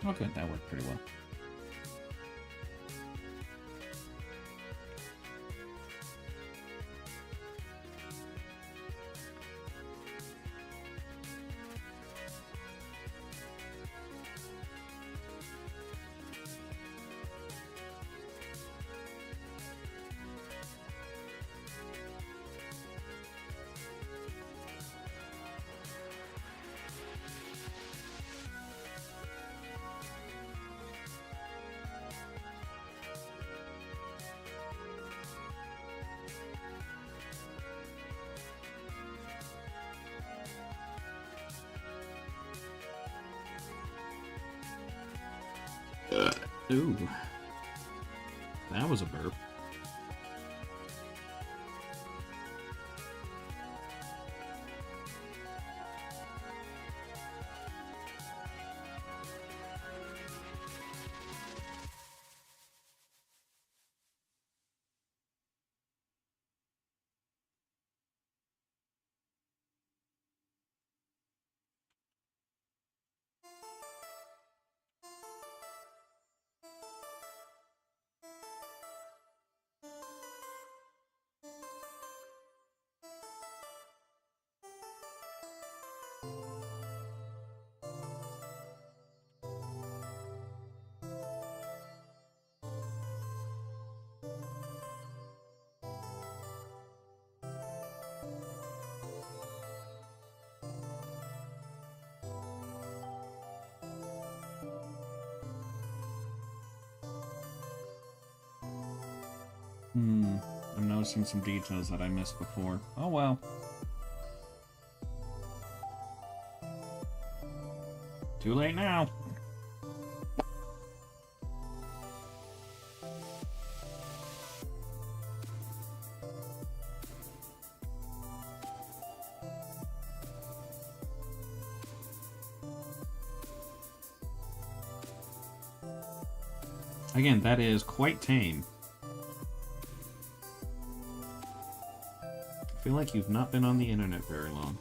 Okay, that worked pretty well. Ooh. That was a burp. I'm noticing some details that I missed before. Oh well. Too late now. Again, that is quite tame. I feel like you've not been on the internet very long.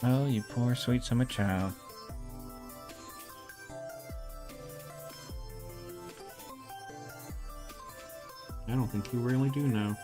Oh, you poor sweet summer child. I don't think you really do know.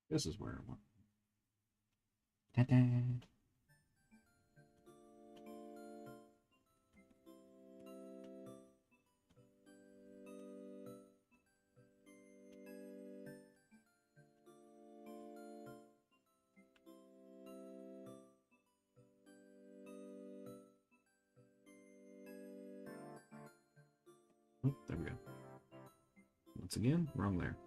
This is where I want. Ta-da! Oh, there we go. Once again, wrong there.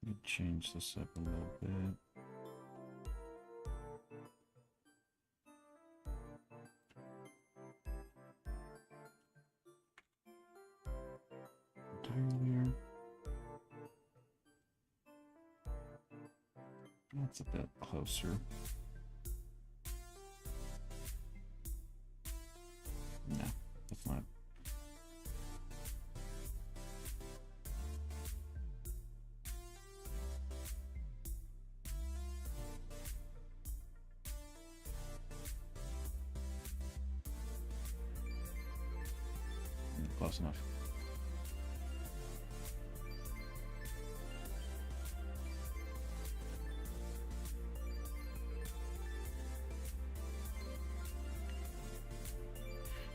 Let me change this up a little bit. Entirely. That's a bit closer. No, that's not. Close enough.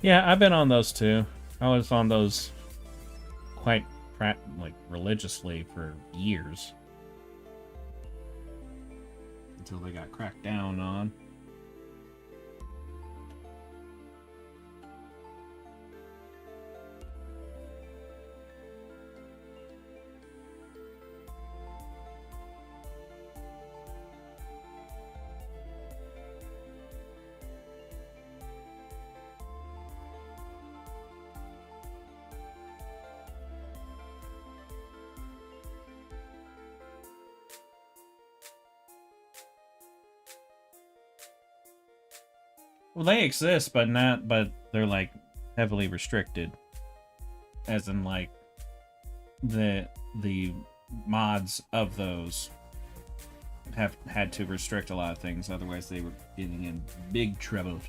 Yeah, I've been on those too. I was on those quite like religiously for years until they got cracked down on. Well, they exist, but they're like heavily restricted. As in like the mods of those have had to restrict a lot of things, otherwise they were getting in big trouble.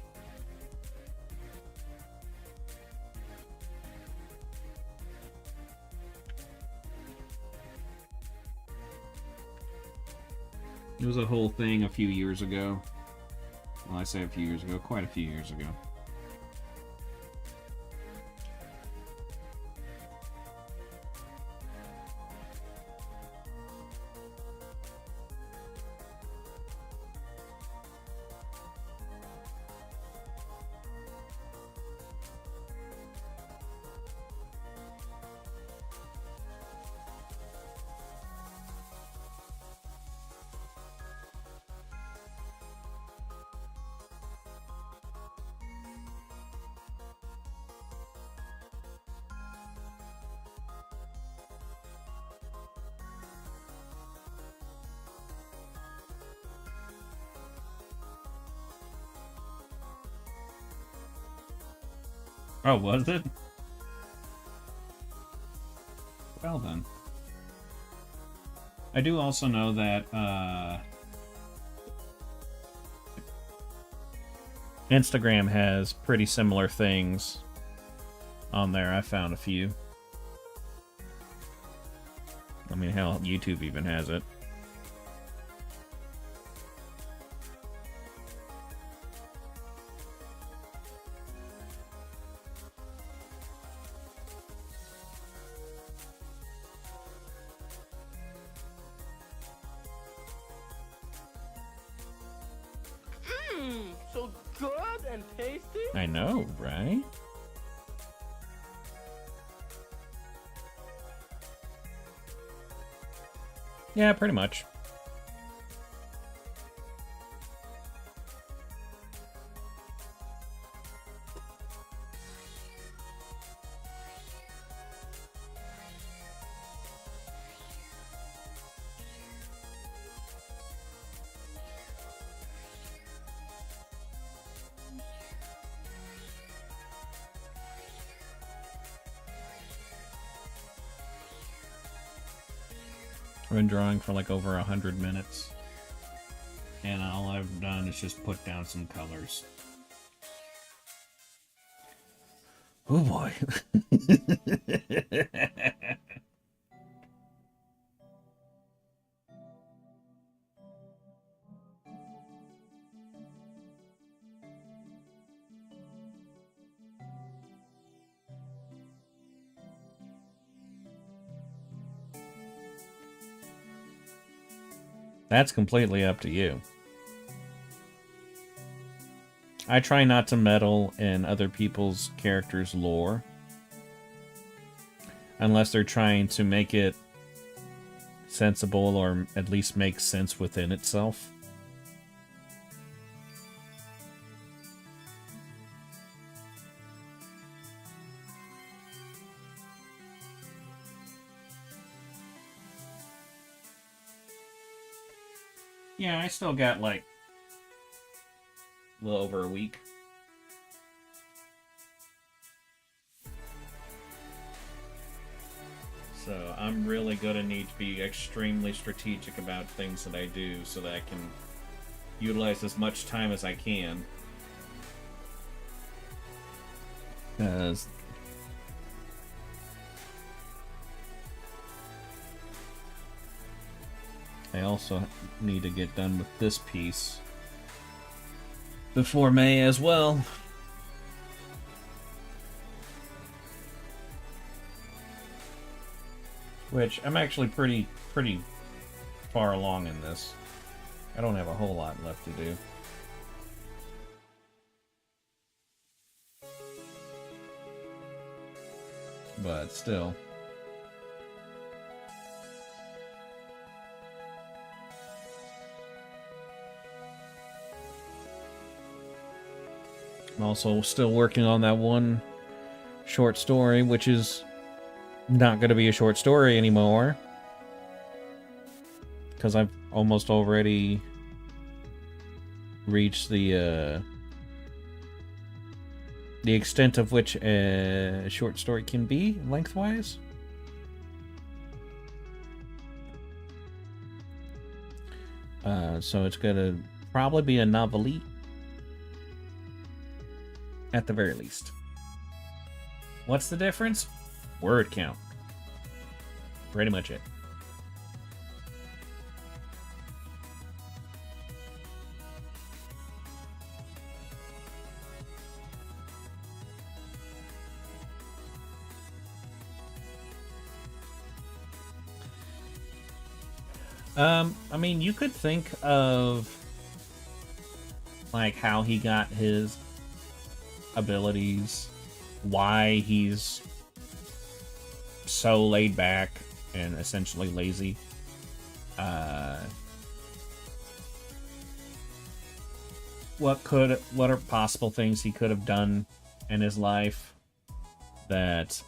It was a whole thing a few years ago. Well, I say a few years ago, quite a few years ago. Oh, was it? Well then. I do also know that Instagram has pretty similar things on there. I found a few. I mean, hell, YouTube even has it. So good and tasty. I know, right? Yeah, pretty much. I've been drawing for like over 100 minutes. And all I've done is just put down some colors. Oh boy. That's completely up to you. I try not to meddle in other people's characters' lore. Unless they're trying to make it sensible or at least make sense within itself. Yeah, I still got like a little over a week. So I'm really gonna need to be extremely strategic about things that I do so that I can utilize as much time as I can. Because I also need to get done with this piece before May as well. Which I'm actually pretty far along in this. I don't have a whole lot left to do. But still. I'm also still working on that one short story, which is not going to be a short story anymore. Because I've almost already reached the extent of which a short story can be, lengthwise. So it's going to probably be a novelette. At the very least. What's the difference? Word count. Pretty much it. I mean, you could think of like how he got his abilities, why he's so laid back and essentially lazy. What are possible things he could have done in his life that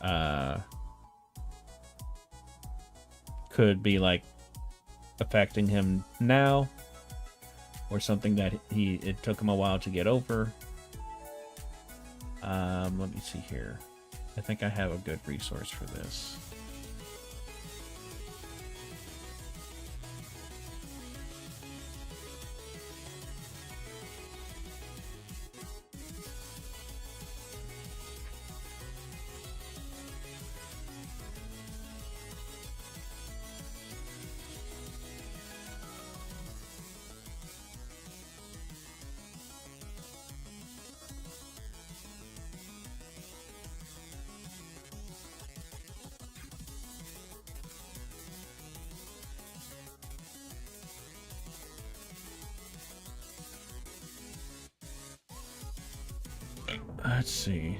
could be like affecting him now, or something that it took him a while to get over. Let me see here. I think I have a good resource for this. Let's see.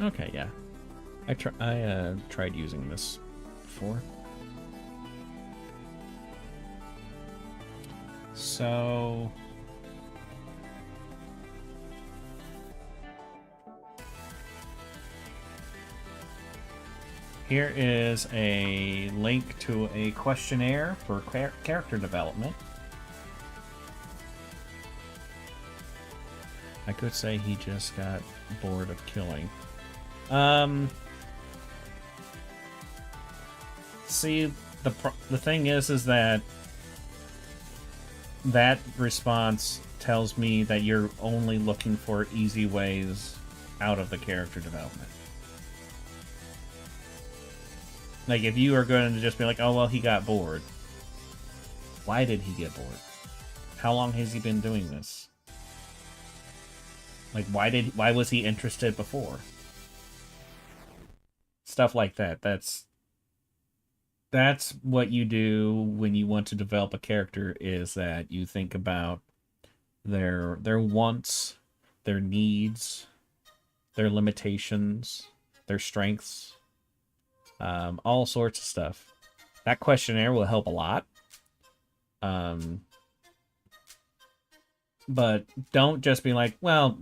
Okay, yeah. I tried using this before. So here is a link to a questionnaire for character development. I could say he just got bored of killing. See, the thing is that response tells me that you're only looking for easy ways out of the character development. Like, if you are going to just be like, oh, well, he got bored. Why did he get bored? How long has he been doing this? Like, why was he interested before? Stuff like that. That's what you do when you want to develop a character, is that you think about their wants, their needs, their limitations, their strengths, all sorts of stuff. That questionnaire will help a lot. But don't just be like, well,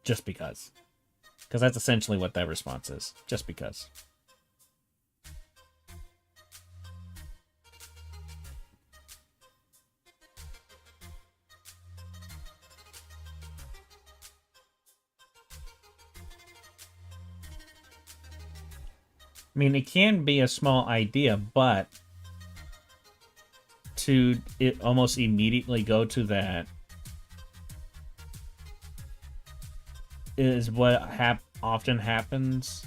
just because. Because that's essentially what that response is. Just because. I mean, it can be a small idea, but to it almost immediately go to that is what often happens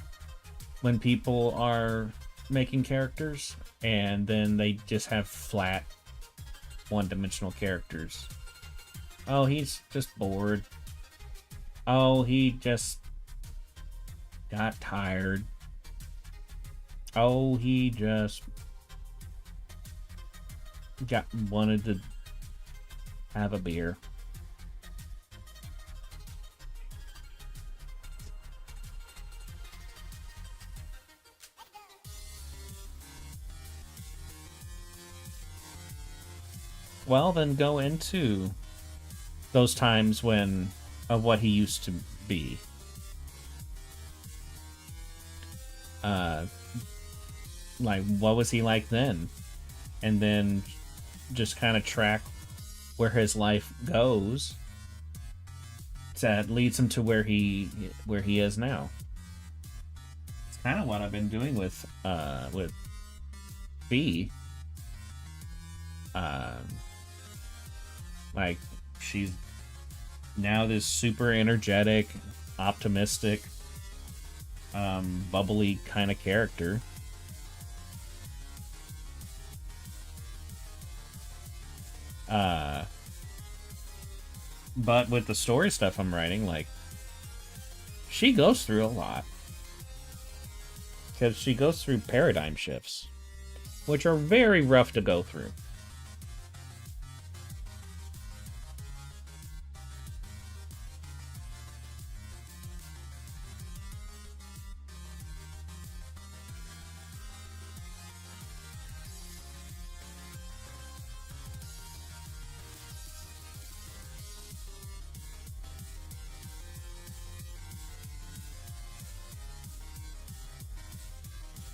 when people are making characters, and then they just have flat, one-dimensional characters. Oh, he's just bored. Oh, he just got tired. Oh, he just wanted to have a beer. Well, then go into those times when of what he used to be. Like, what was he like then? And then just kind of track where his life goes that leads him to where he is now. It's kind of what I've been doing with Phee. Like, she's now this super energetic, optimistic, bubbly kind of character. But with the story stuff I'm writing, like, she goes through a lot. Because she goes through paradigm shifts, which are very rough to go through.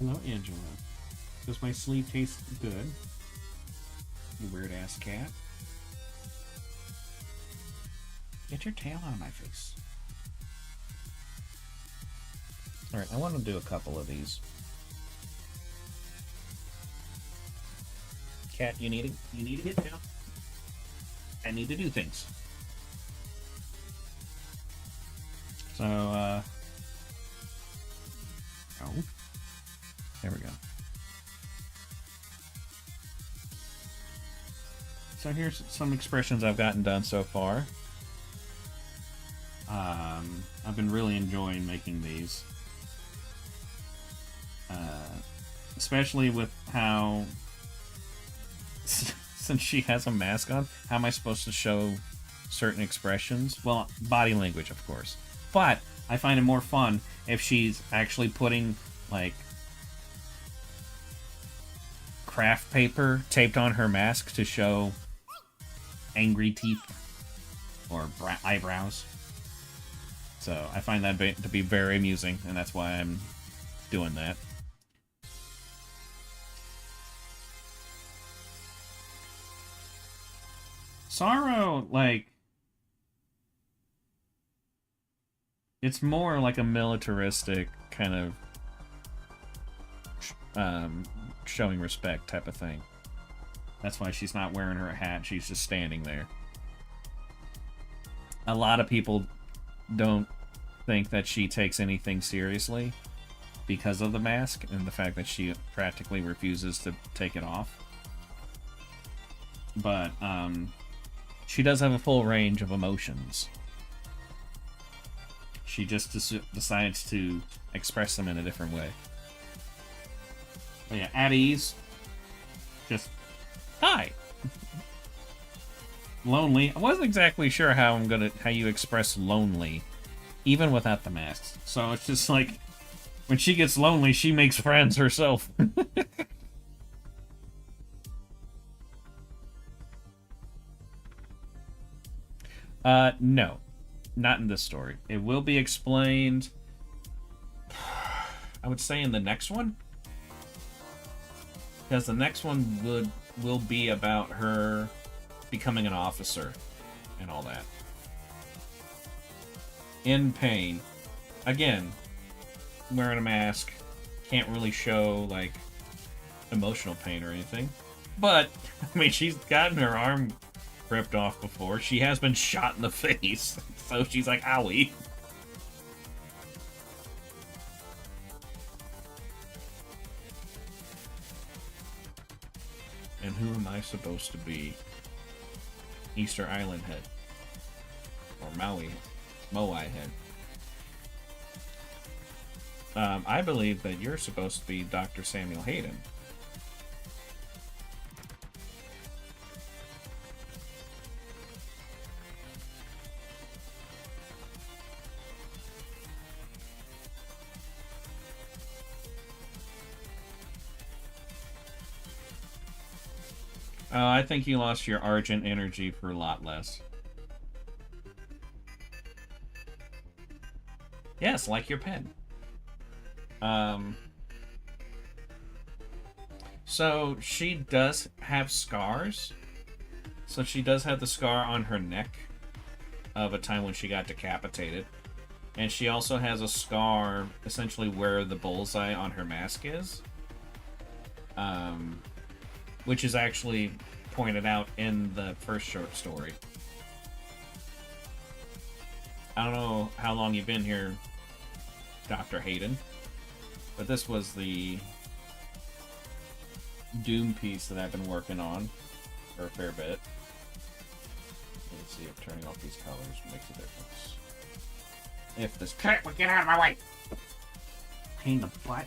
Hello, Angela. Does my sleeve taste good? You weird-ass cat. Get your tail out of my face. Alright, I want to do a couple of these. Cat, you need to get down. I need to do things. So, oh. There we go. So here's some expressions I've gotten done so far. I've been really enjoying making these. Especially with how, since she has a mask on, how am I supposed to show certain expressions? Well, body language, of course. But I find it more fun if she's actually putting, like, craft paper taped on her mask to show angry teeth or eyebrows. So I find that to be very amusing, and that's why I'm doing that. Sorrow, like, it's more like a militaristic kind of showing respect type of thing. That's why she's not wearing her hat, she's just standing there. A lot of people don't think that she takes anything seriously because of the mask and the fact that she practically refuses to take it off. But she does have a full range of emotions. She just decides to express them in a different way. But yeah, at ease. Just, hi. Lonely. I wasn't exactly sure how you express lonely, even without the masks. So it's just like, when she gets lonely, she makes friends herself. No. Not in this story. It will be explained, I would say, in the next one. Because the next one will be about her becoming an officer and all that. In pain. Again, wearing a mask. Can't really show, like, emotional pain or anything. But, I mean, she's gotten her arm ripped off before. She has been shot in the face. So she's like, owie. And who am I supposed to be? Easter Island head. Or Moai head. I believe that you're supposed to be Dr. Samuel Hayden. I think you lost your Argent energy for a lot less. Yes, like your pen. So she does have scars. So she does have the scar on her neck of a time when she got decapitated. And she also has a scar essentially where the bullseye on her mask is. Which is actually pointed out in the first short story. I don't know how long you've been here, Dr. Hayden, but this was the Doom piece that I've been working on for a fair bit. Let's see if turning off these colors makes a difference. If this cat would get out of my way! Pain in the butt.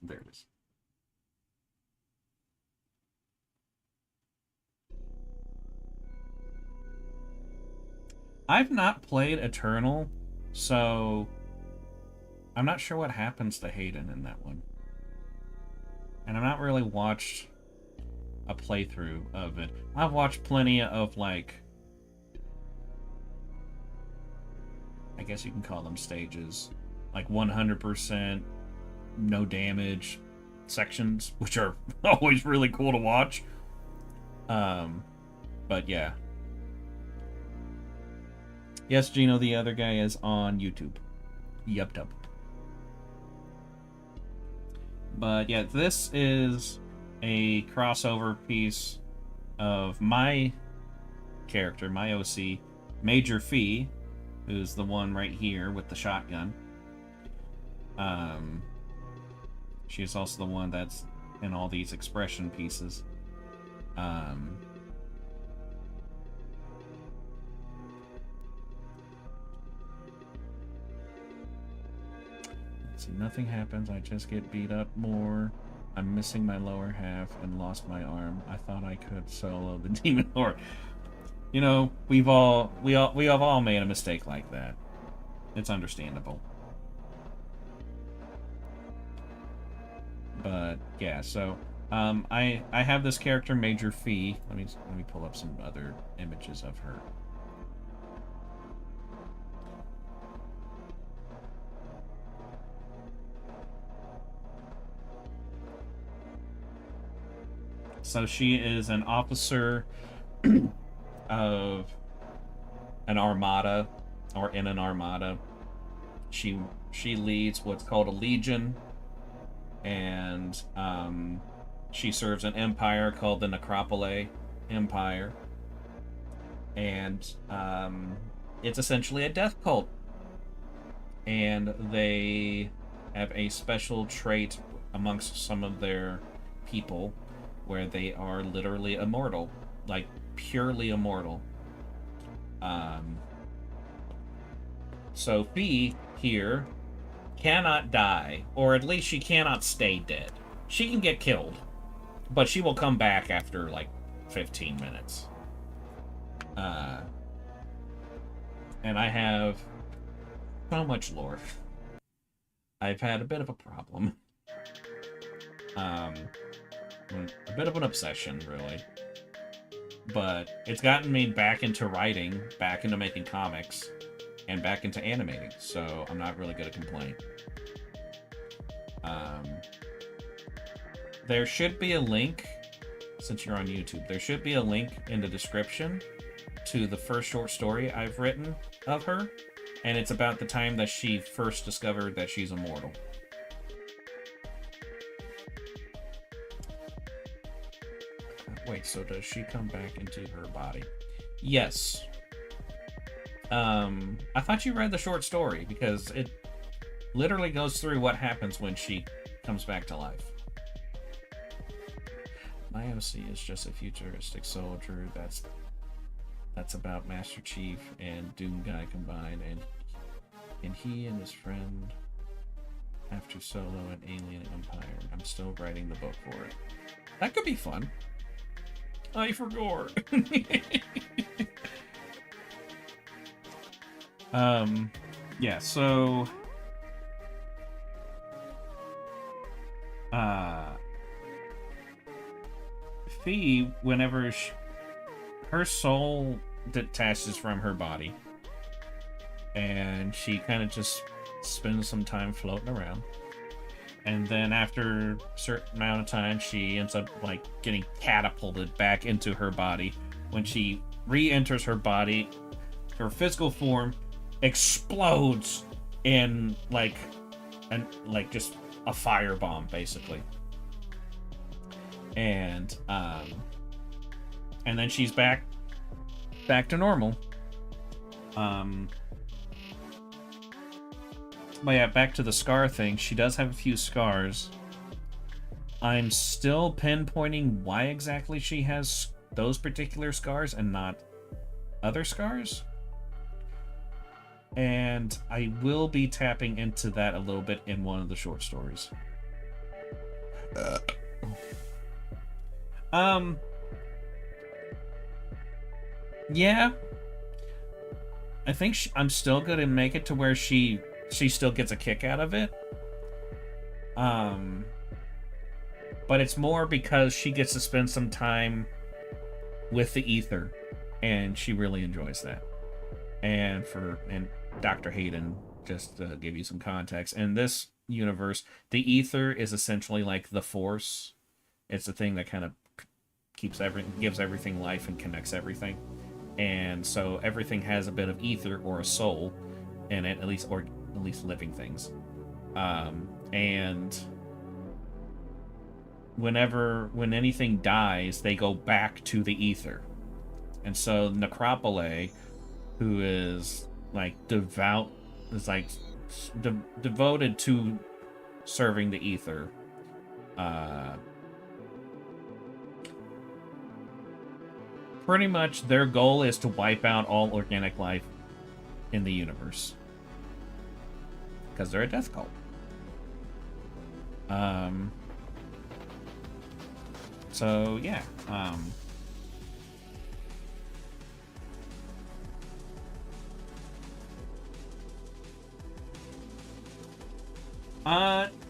There it is. I've not played Eternal, so I'm not sure what happens to Hayden in that one. And I've not really watched a playthrough of it. I've watched plenty of, like, I guess you can call them stages. Like 100% no damage sections, which are always really cool to watch. But yeah. Yes, Gino, the other guy is on YouTube. Yup. But yeah, this is a crossover piece of my character, my OC, Major Phee, who's the one right here with the shotgun. She's also the one that's in all these expression pieces. Let's see, nothing happens. I just get beat up more. I'm missing my lower half and lost my arm. I thought I could solo the Demon Lord. You know, we have all made a mistake like that. It's understandable. But yeah, so I have this character, Major Phee. Let me pull up some other images of her. So she is an officer of an armada, or in an armada. She leads what's called a legion. And she serves an empire called the Necropole Empire. And it's essentially a death cult. And they have a special trait amongst some of their people where they are literally immortal. Like, purely immortal. So Phee here cannot die, or at least she cannot stay dead. She can get killed, but she will come back after like 15 minutes. And I have so much lore. I've had a bit of a problem. A bit of an obsession, really. But it's gotten me back into writing, back into making comics, and back into animating, so I'm not really gonna complain. There should be a link, since you're on YouTube, there should be a link in the description to the first short story I've written of her, and it's about the time that she first discovered that she's immortal. Wait, so does she come back into her body? Yes. I thought you read the short story, because it literally goes through what happens when she comes back to life. My OC is just a futuristic soldier that's about Master Chief and Doom Guy combined, and he and his friend have to solo an alien empire. I'm still writing the book for it. That could be fun. I forgot. Yeah, so Phee, whenever her soul detaches from her body, and she kind of just spends some time floating around, and then after a certain amount of time, she ends up like getting catapulted back into her body. When she re-enters her body, her physical form explodes in like just a firebomb, basically. And then she's back to normal. But yeah, back to the scar thing. She does have a few scars. I'm still pinpointing why exactly she has those particular scars and not other scars. And I will be tapping into that a little bit in one of the short stories. Yeah. I think I'm still gonna make it to where she still gets a kick out of it. But it's more because she gets to spend some time with the ether, and she really enjoys that. And Dr. Hayden, just to give you some context, in this universe, the ether is essentially like the force. It's the thing that kind of gives everything life and connects everything. And so everything has a bit of ether or a soul in it, at least living things. And when anything dies, they go back to the ether. And so Necropole, who is like devoted to serving the ether, pretty much their goal is to wipe out all organic life in the universe, because they're a death cult. So yeah.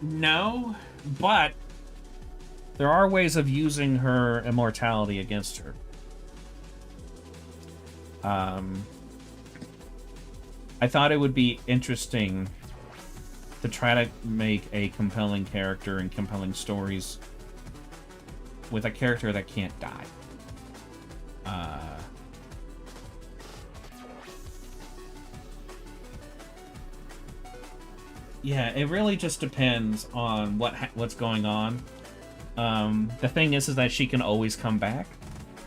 No, but there are ways of using her immortality against her. I thought it would be interesting to try to make a compelling character and compelling stories with a character that can't die. Yeah, it really just depends on what's going on. The thing is that she can always come back.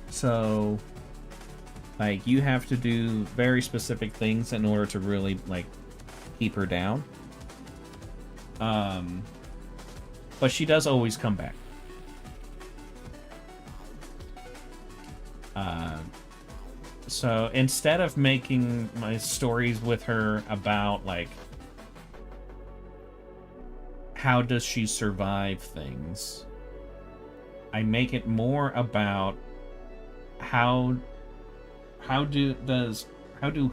So, like, you have to do very specific things in order to really, like, keep her down. But she does always come back. So instead of making my stories with her about, like, how does she survive things, I make it more about how do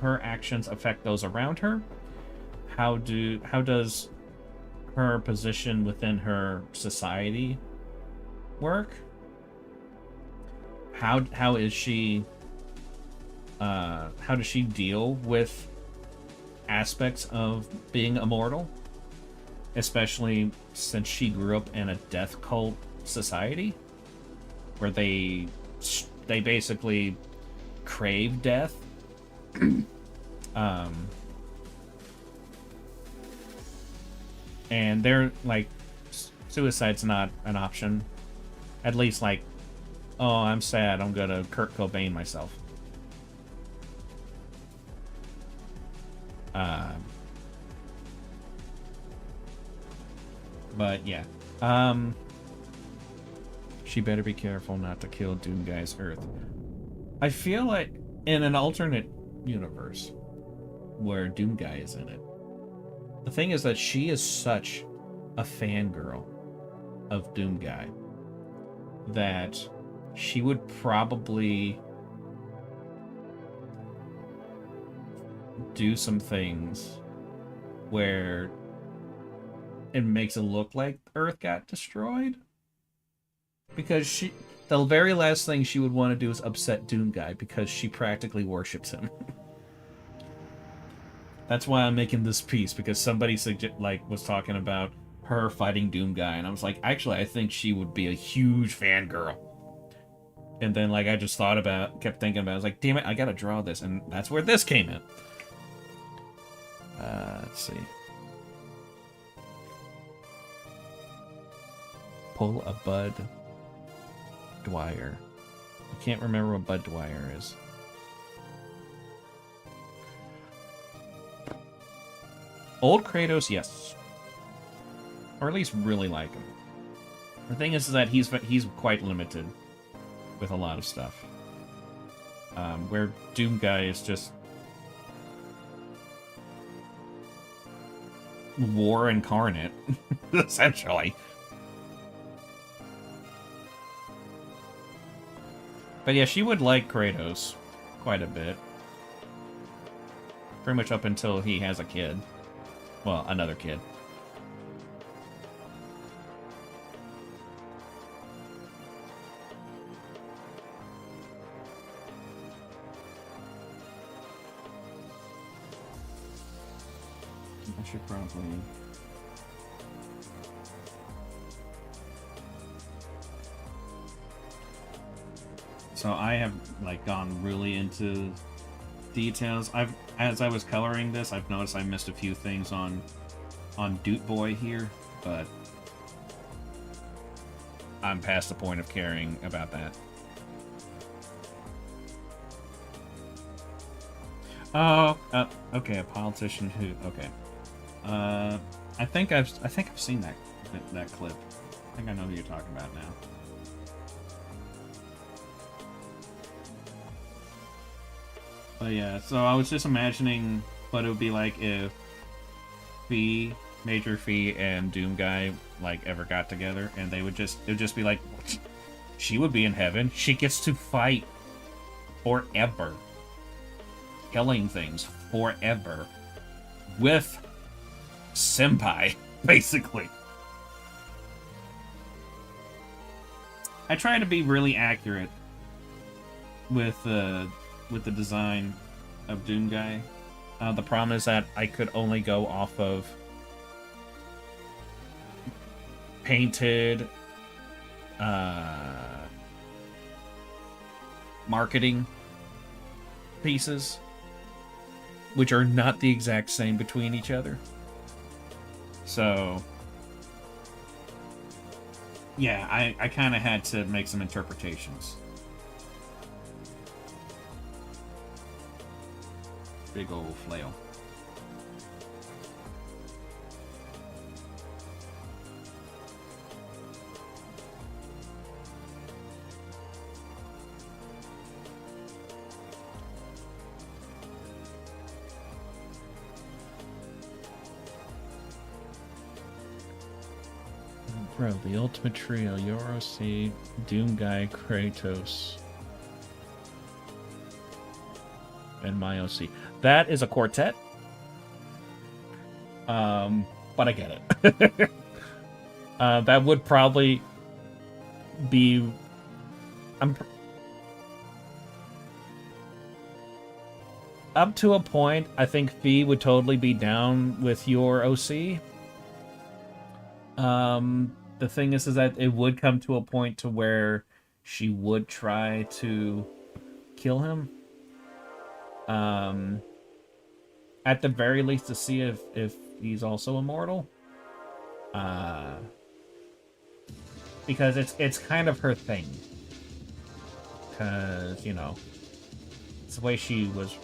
her actions affect those around her? How does her position within her society work? How does she deal with aspects of being immortal, especially since she grew up in a death cult society where they basically crave death. And they're like, suicide's not an option. At least, like, oh, I'm sad, I'm gonna Kurt Cobain myself. But yeah, She better be careful not to kill Doomguy's Earth. I feel like in an alternate universe where Doomguy is in it, the thing is that she is such a fangirl of Doomguy that she would probably do some things where it makes it look like Earth got destroyed. Because the very last thing she would want to do is upset Doomguy because she practically worships him. That's why I'm making this piece, because somebody was talking about her fighting Doomguy, and I was like, actually, I think she would be a huge fangirl. And then, like, I just kept thinking about it. I was like, damn it, I gotta draw this, and that's where this came in. Let's see. Pull a Bud Dwyer. I can't remember what Bud Dwyer is. Old Kratos, yes. Or at least really like him. The thing is that he's quite limited with a lot of stuff. Where Doomguy is just war incarnate, essentially. But yeah, she would like Kratos quite a bit. Pretty much up until he has a kid. Well, another kid. I should probably... So I have, like, gone really into details. As I was coloring this, I've noticed I missed a few things on Dude Boy here, but I'm past the point of caring about that. Oh, okay, a politician who... Okay. I think I've seen that clip. I think I know who you're talking about now. But yeah, so I was just imagining what it would be like if Phee, Major Phee, and Doomguy like ever got together, and it would just be like, she would be in heaven. She gets to fight forever, killing things forever with Senpai, basically. I try to be really accurate with the design of Doomguy. The problem is that I could only go off of painted marketing pieces, which are not the exact same between each other. So yeah, I kind of had to make some interpretations. Big old flail. Bro, the ultimate trio, Yorosi, Doomguy, Kratos, and my OC. That is a quartet. But I get it. That would probably be... up to a point, I think Phee would totally be down with your OC. The thing is that it would come to a point to where she would try to kill him. At the very least to see if he's also immortal. Because it's kind of her thing. Because, you know, it's the way she was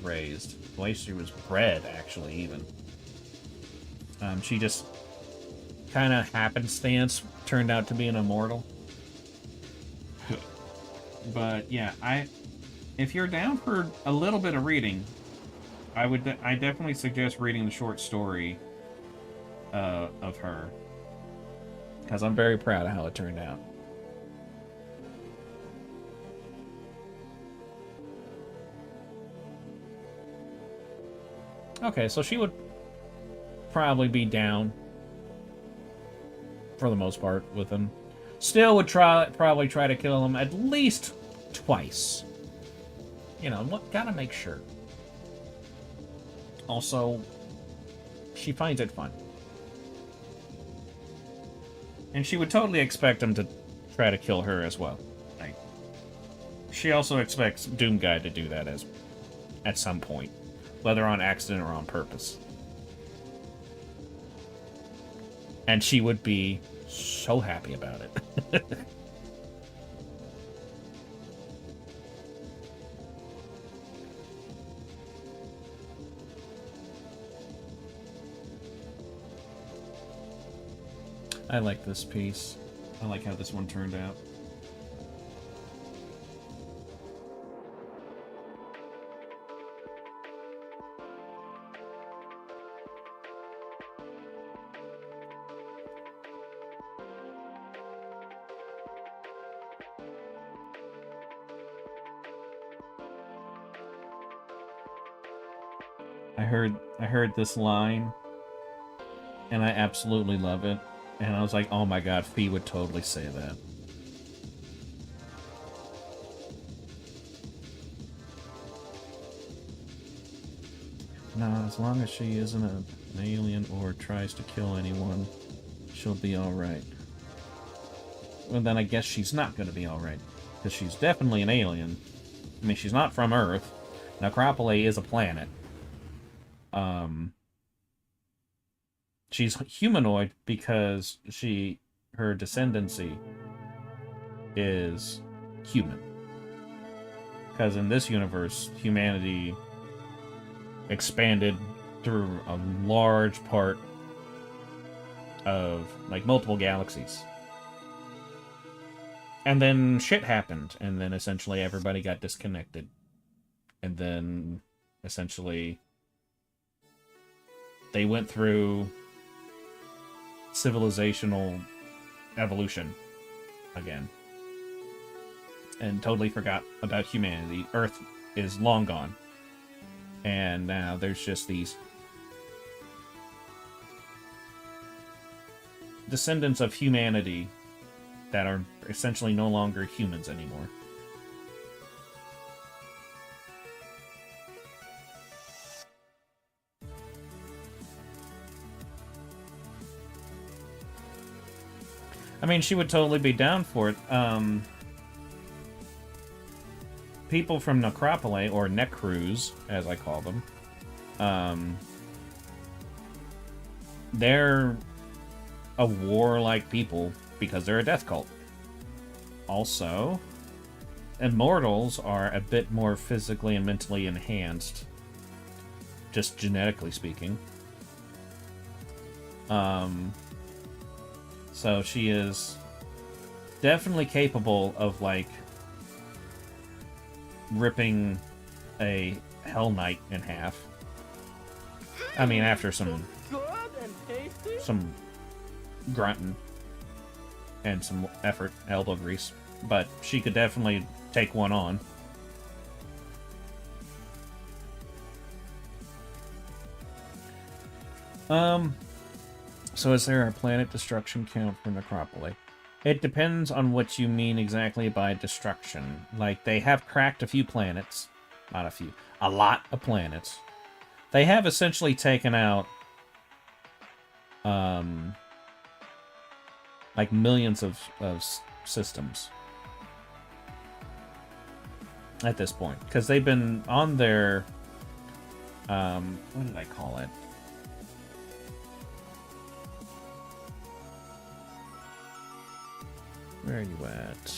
raised. The way she was bred, actually, even. She just kind of happenstance turned out to be an immortal. But yeah, if you're down for a little bit of reading, I definitely suggest reading the short story of her, because I'm very proud of how it turned out. Okay, so she would probably be down for the most part with him. Still would probably try to kill him at least twice. You know, gotta make sure. Also, she finds it fun. And she would totally expect him to try to kill her as well. Like, she also expects Doomguy to do that at some point, whether on accident or on purpose. And she would be so happy about it. I like this piece. I like how this one turned out. I heard this line, and I absolutely love it. And I was like, oh my god, Phee would totally say that. Nah, as long as she isn't an alien or tries to kill anyone, she'll be alright. Well, then I guess she's not going to be alright. Because she's definitely an alien. I mean, she's not from Earth. Necropole is a planet. She's humanoid because her descendancy is human. Because in this universe, humanity expanded through a large part of, like, multiple galaxies. And then shit happened, and then essentially everybody got disconnected. And then, essentially, they went through civilizational evolution again. And totally forgot about humanity. Earth is long gone. And now there's just these descendants of humanity that are essentially no longer humans anymore. I mean, she would totally be down for it. People from Necropole, or Necrus, as I call them, they're a warlike people because they're a death cult. Also, immortals are a bit more physically and mentally enhanced, just genetically speaking. So she is definitely capable of, like, ripping a Hell Knight in half. I mean, after some grunting and some effort, elbow grease. But she could definitely take one on. So is there a planet destruction count for Necropole? It depends on what you mean exactly by destruction. Like, they have cracked a few planets. Not a few. A lot of planets. They have essentially taken out, like, millions of systems at this point. Because they've been on their, what did I call it? Where are you at?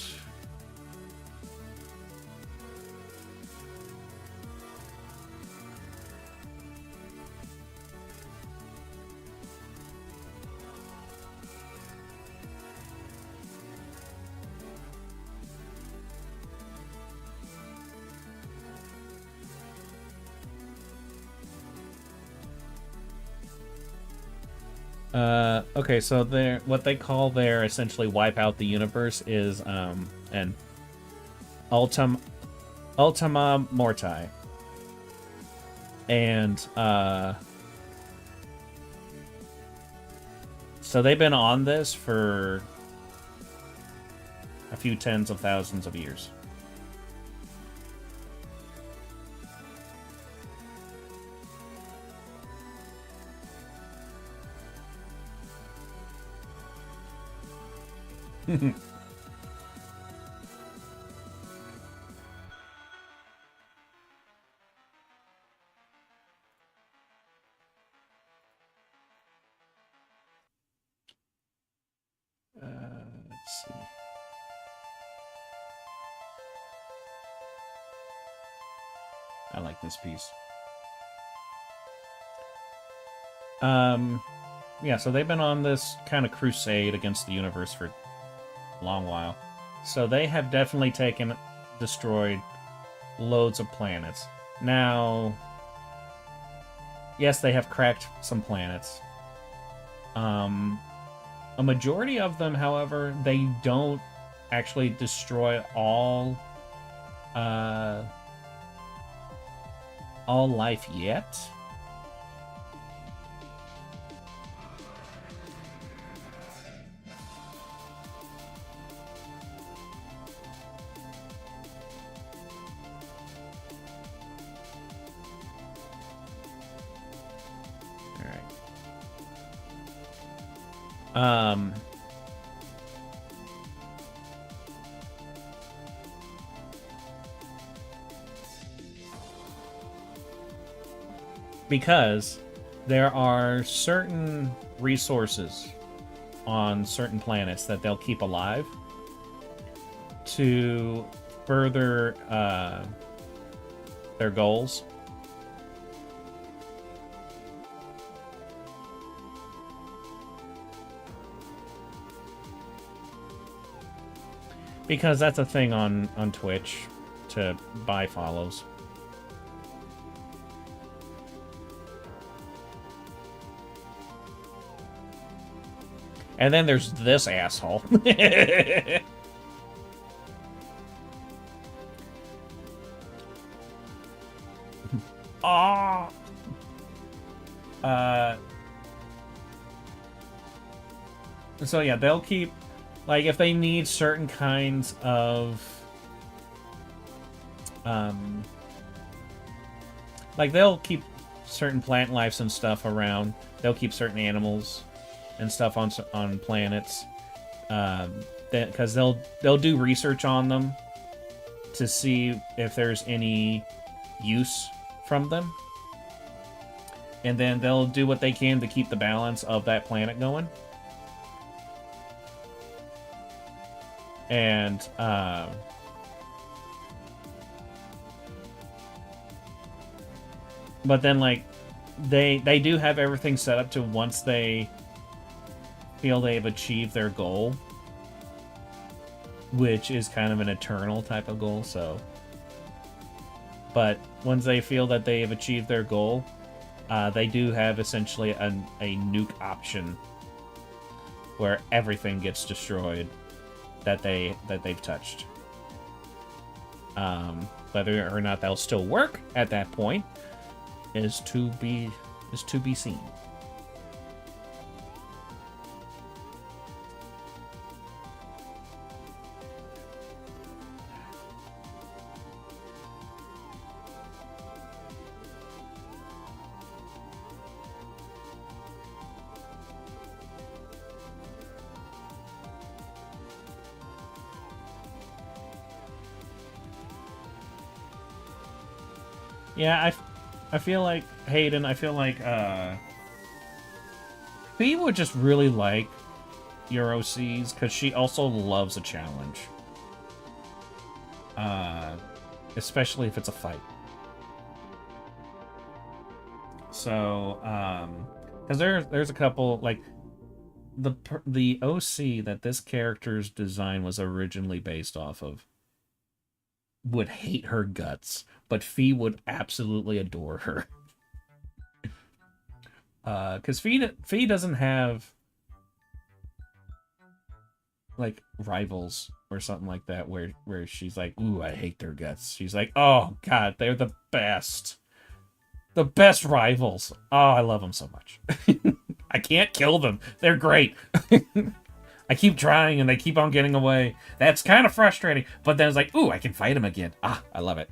Okay, so what they call their essentially wipe out the universe is an Ultima Morti. And so they've been on this for a few tens of thousands of years. Let's see. I like this piece. Yeah, so they've been on this kind of crusade against the universe for a long while. So they have definitely destroyed loads of planets. Now, yes, they have cracked some planets. A majority of them, however, they don't actually destroy all life yet. Because there are certain resources on certain planets that they'll keep alive to further their goals. Because that's a thing on Twitch to buy follows. And then there's this asshole. Ah. So yeah, they'll keep, like, if they need certain kinds of like, they'll keep certain plant lives and stuff around. They'll keep certain animals and stuff on planets, because they'll do research on them to see if there's any use from them, and then they'll do what they can to keep the balance of that planet going. And but then, like, they do have everything set up to, once they feel they've achieved their goal, which is kind of an eternal type of goal, so. But once they feel that they have achieved their goal, they do have essentially a nuke option where everything gets destroyed that they've touched. Whether or not they'll still work at that point is to be seen. Yeah, I feel like Hayden. I feel like Phee would just really like EuroCs because she also loves a challenge, especially if it's a fight. So, because there's a couple, like, the OC that this character's design was originally based off of would hate her guts, but Phee would absolutely adore her. Because Phee doesn't have like rivals or something like that where she's like, ooh, I hate their guts. She's like, oh god, they're the best. The best rivals. Oh, I love them so much. I can't kill them. They're great. I keep trying and they keep on getting away. That's kind of frustrating. But then it's like, ooh, I can fight them again. Ah, I love it.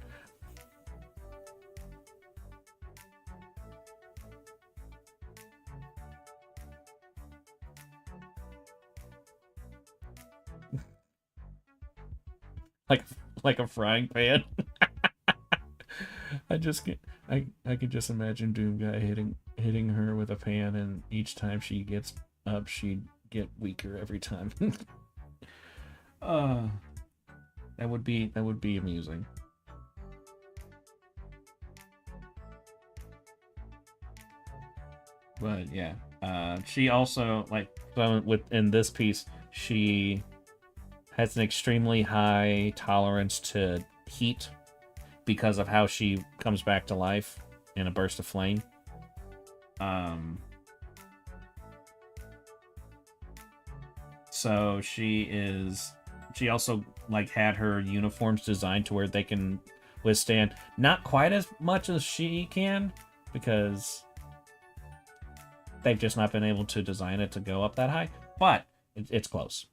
like a frying pan. I just get I could just imagine Doom Guy hitting her with a pan, and each time she gets up, she'd get weaker every time. uh, that would be amusing. But yeah, she also within this piece, she has an extremely high tolerance to heat because of how she comes back to life in a burst of flame. So she also like had her uniforms designed to where they can withstand not quite as much as she can, because they've just not been able to design it to go up that high, but it's close.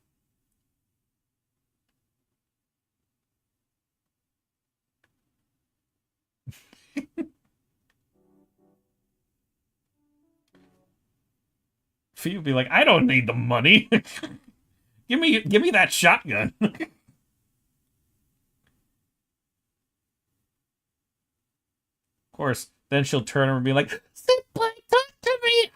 Phee would be like, I don't need the money. give me that shotgun. Of course, then she'll turn around and be like, Senpai, talk to me.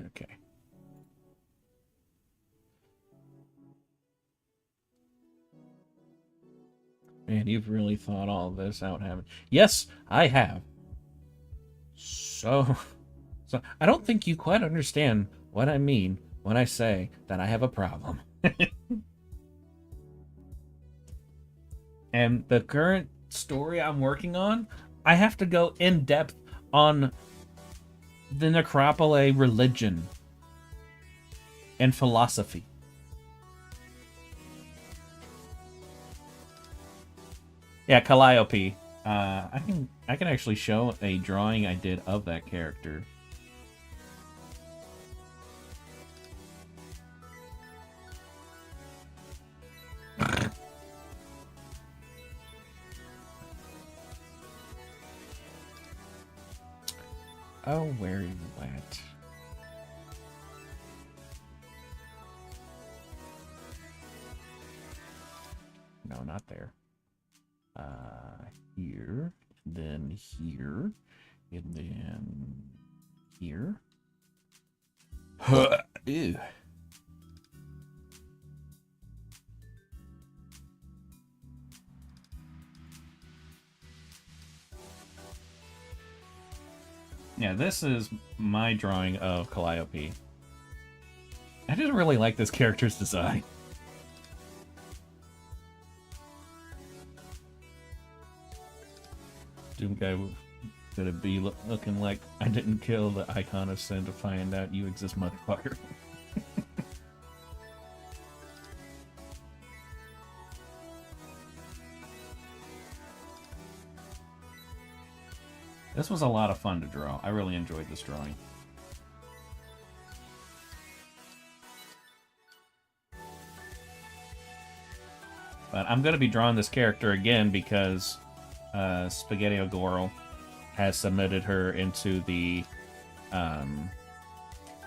Okay. Man, you've really thought all this out, haven't you? Yes, I have. So I don't think you quite understand what I mean when I say that I have a problem. And the current story I'm working on, I have to go in depth on the Necropole religion and philosophy. Yeah, Calliope. I can actually show a drawing I did of that character. Oh, where are you at? No, not there. Here, then here, and then here. Ew. Yeah, this is my drawing of Calliope. I didn't really like this character's design. Doom Guy gonna be looking like I didn't kill the icon of sin to find out you exist, motherfucker. This was a lot of fun to draw. I really enjoyed this drawing. But I'm going to be drawing this character again because Spaghetti O'Goro has submitted her into the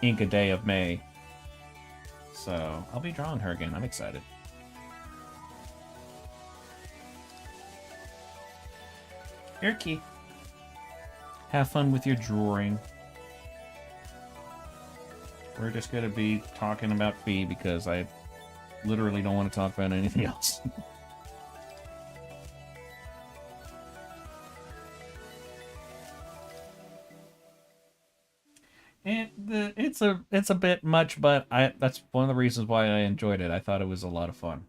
Ink a Day of May. So I'll be drawing her again. I'm excited. Here, Key. Have fun with your drawing. We're just going to be talking about Phee because I literally don't want to talk about anything else. it's a bit much, but that's one of the reasons why I enjoyed it. I thought it was a lot of fun.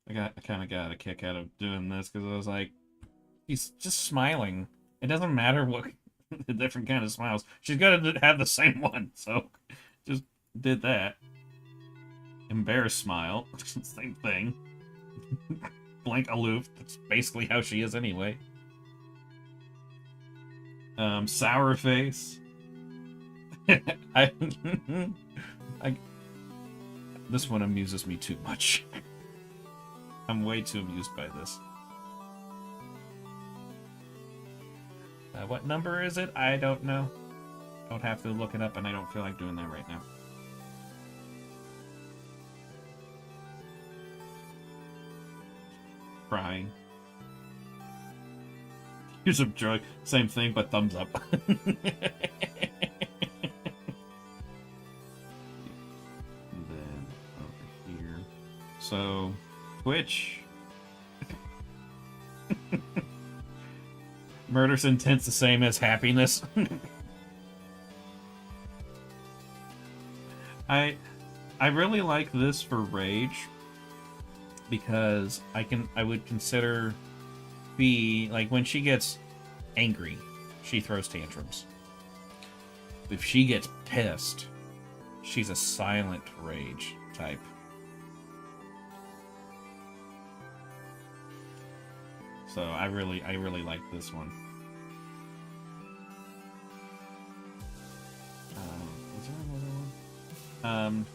I kind of got a kick out of doing this because I was like, he's just smiling. It doesn't matter what the different kind of smiles. She's got to have the same one, so just did that. Embarrassed smile, same thing. Blank aloof. That's basically how she is anyway. Sour face. I, this one amuses me too much. I'm way too amused by this. What number is it? I don't know. Don't have to look it up, and I don't feel like doing that right now. Crying. Here's a drug. Same thing, but thumbs up. And then over here. So, Twitch. Murder's intent's the same as happiness. I really like this for rage because I would consider Phee, like when she gets angry, she throws tantrums. If she gets pissed, she's a silent rage type. So I really like this one. Is there another one?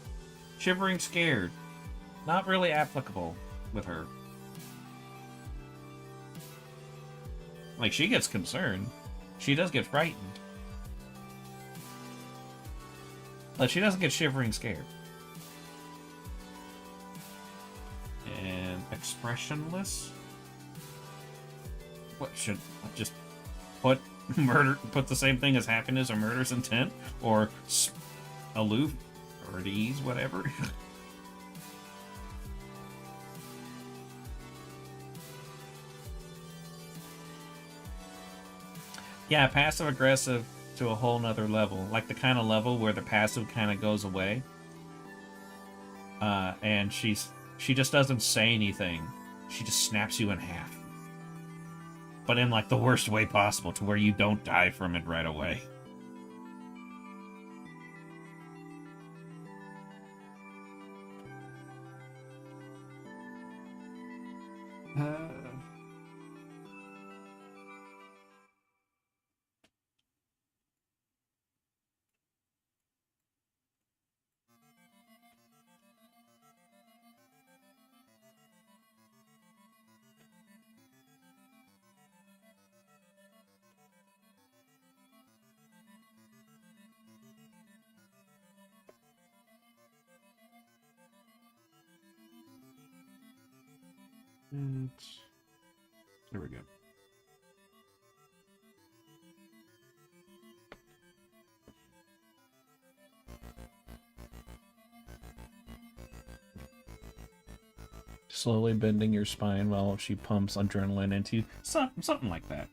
Shivering Scared. Not really applicable with her. Like, she gets concerned. She does get frightened. But she doesn't get shivering scared. And expressionless? What should I just put put the same thing as happiness or murder's intent? Or aloof or at ease, whatever? Yeah, passive aggressive to a whole nother level. Like the kind of level where the passive kind of goes away. And she just doesn't say anything. She just snaps you in half. But in like the worst way possible, to where you don't die from it right away. And there we go. Slowly bending your spine while she pumps adrenaline into you. Something like that.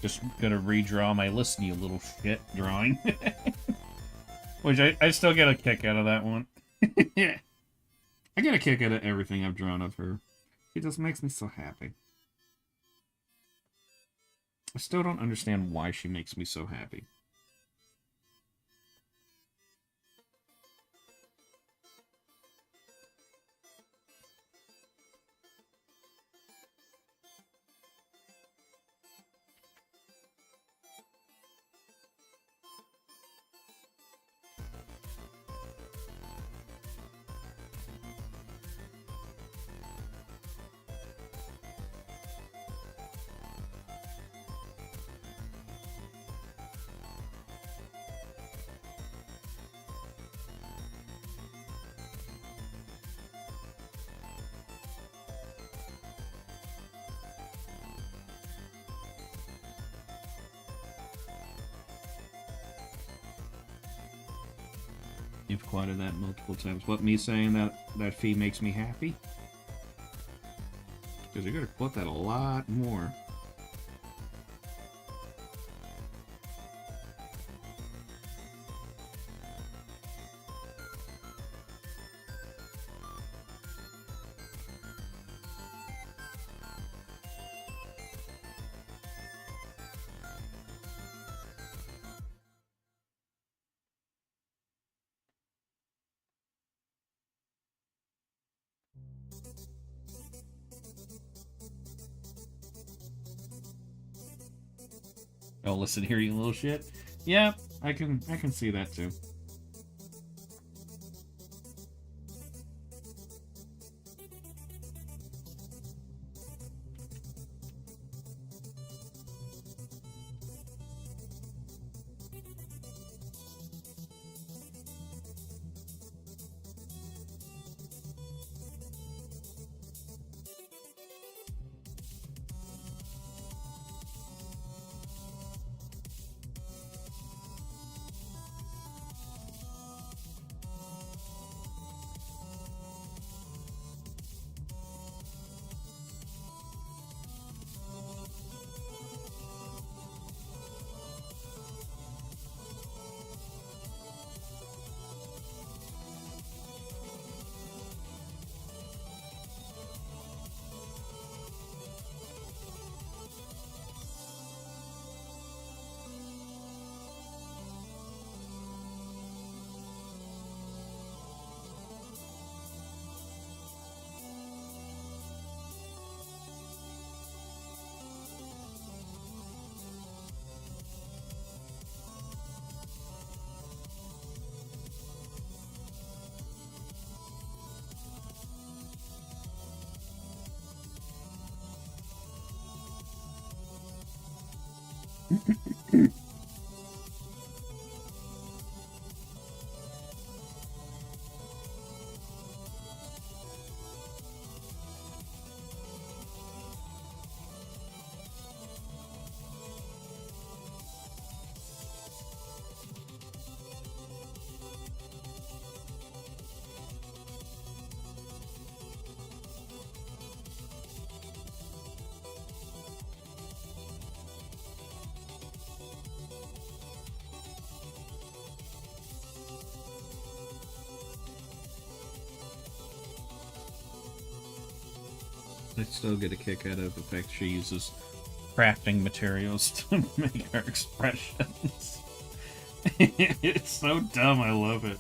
Just gonna redraw my listen, you little shit drawing. Which I still get a kick out of that one. Yeah. I get a kick out of everything I've drawn of her. She just makes me so happy. I still don't understand why she makes me so happy. You've quoted that multiple times. What, me saying that Phee makes me happy? Because you're going to quote that a lot more. Oh, listen here, you little shit. Yeah, I can see that too. I still get a kick out of the fact she uses crafting materials to make her expressions. It's so dumb, I love it.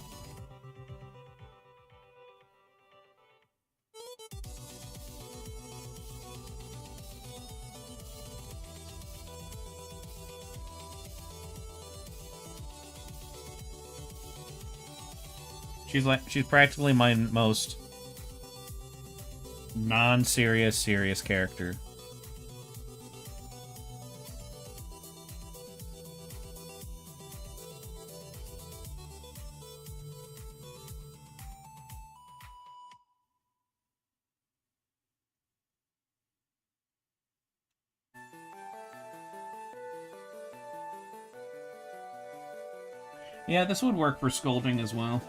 She's practically my most non-serious, serious character. Yeah, this would work for scolding as well.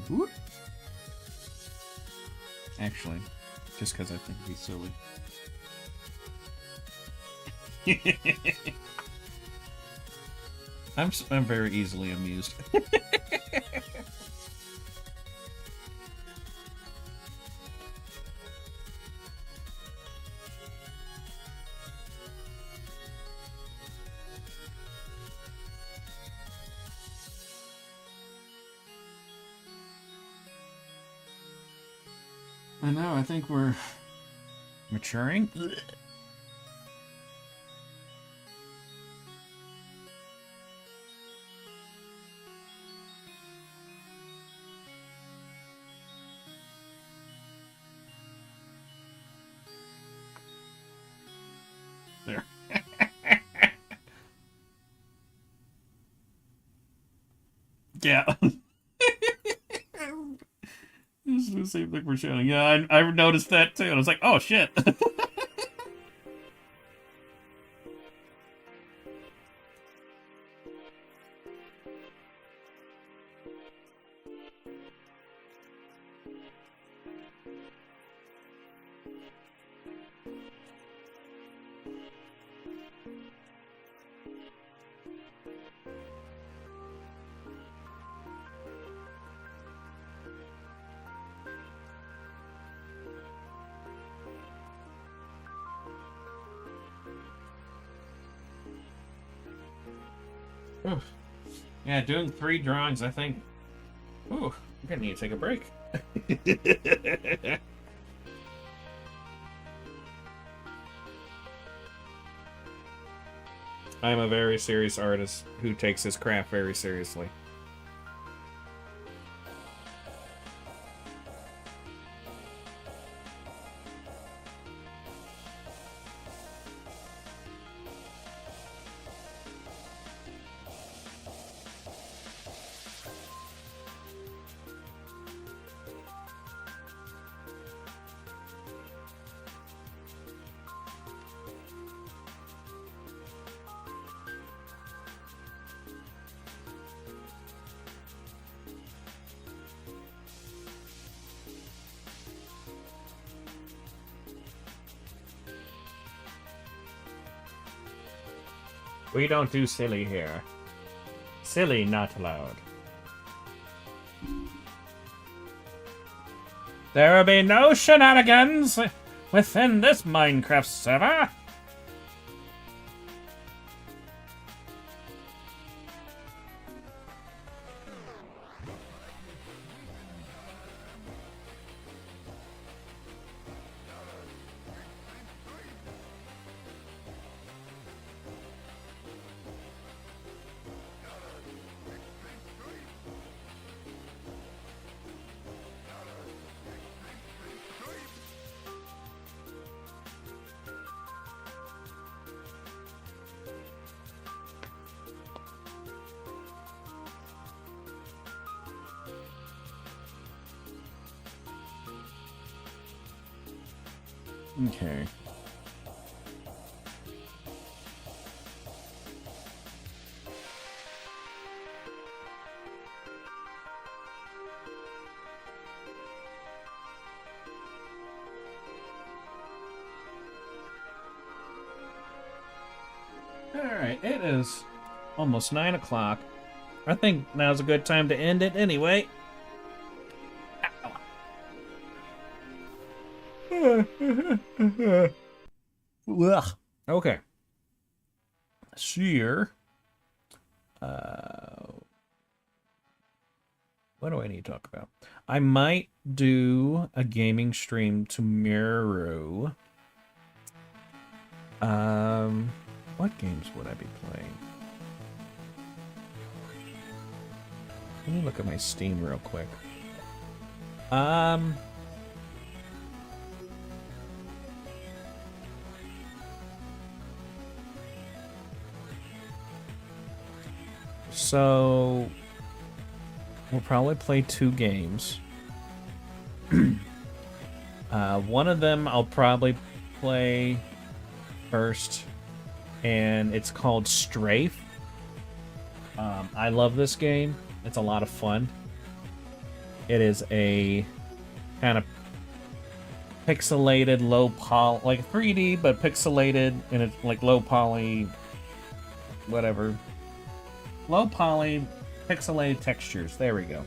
Whoop. Actually, just because I think he's silly. I'm very easily amused. I know, I think we're maturing. There. Yeah. This is the same thing we're showing. Yeah, I noticed that too. And I was like, oh shit. Oof. Yeah, doing 3 drawings, I think. Ooh, I'm gonna need to take a break. I'm a very serious artist who takes his craft very seriously. We don't do silly here. Silly not allowed. There will be no shenanigans within this Minecraft server. Okay. Alright, it is almost 9 o'clock. I think now's a good time to end it anyway. Okay. So here. What do I need to talk about? I might do a gaming stream tomorrow. What games would I be playing? Let me look at my Steam real quick. So we'll probably play 2 games. One of them I'll probably play first, and it's called Strafe. I love this game. It's a lot of fun. It is a kind of pixelated, low poly, like 3D, but pixelated, and it's like low poly, whatever. Low poly, pixelated textures. There we go.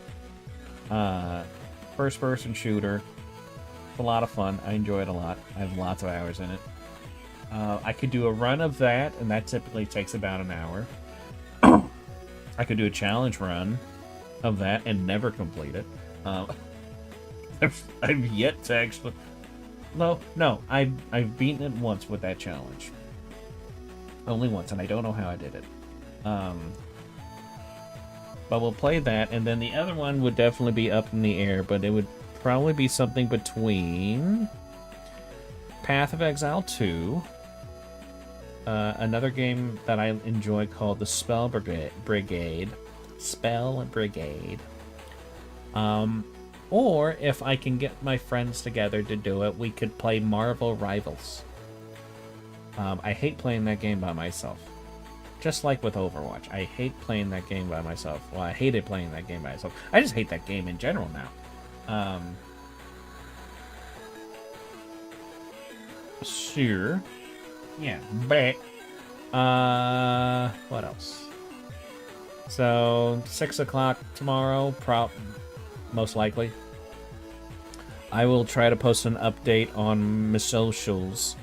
First person shooter. It's a lot of fun. I enjoy it a lot. I have lots of hours in it. I could do a run of that, and that typically takes about an hour. I could do a challenge run of that and never complete it. I've yet to actually... No, I've beaten it once with that challenge. Only once, and I don't know how I did it. But we'll play that, and then the other one would definitely be up in the air, but it would probably be something between Path of Exile 2, another game that I enjoy called the Spell Brigade. Or if I can get my friends together to do it, we could play Marvel Rivals. I hate playing that game by myself. Just like with Overwatch. I hate playing that game by myself. Well, I hated playing that game by myself. I just hate that game in general now. Sure. Yeah. But, what else? So, 6 o'clock tomorrow, most likely. I will try to post an update on my socials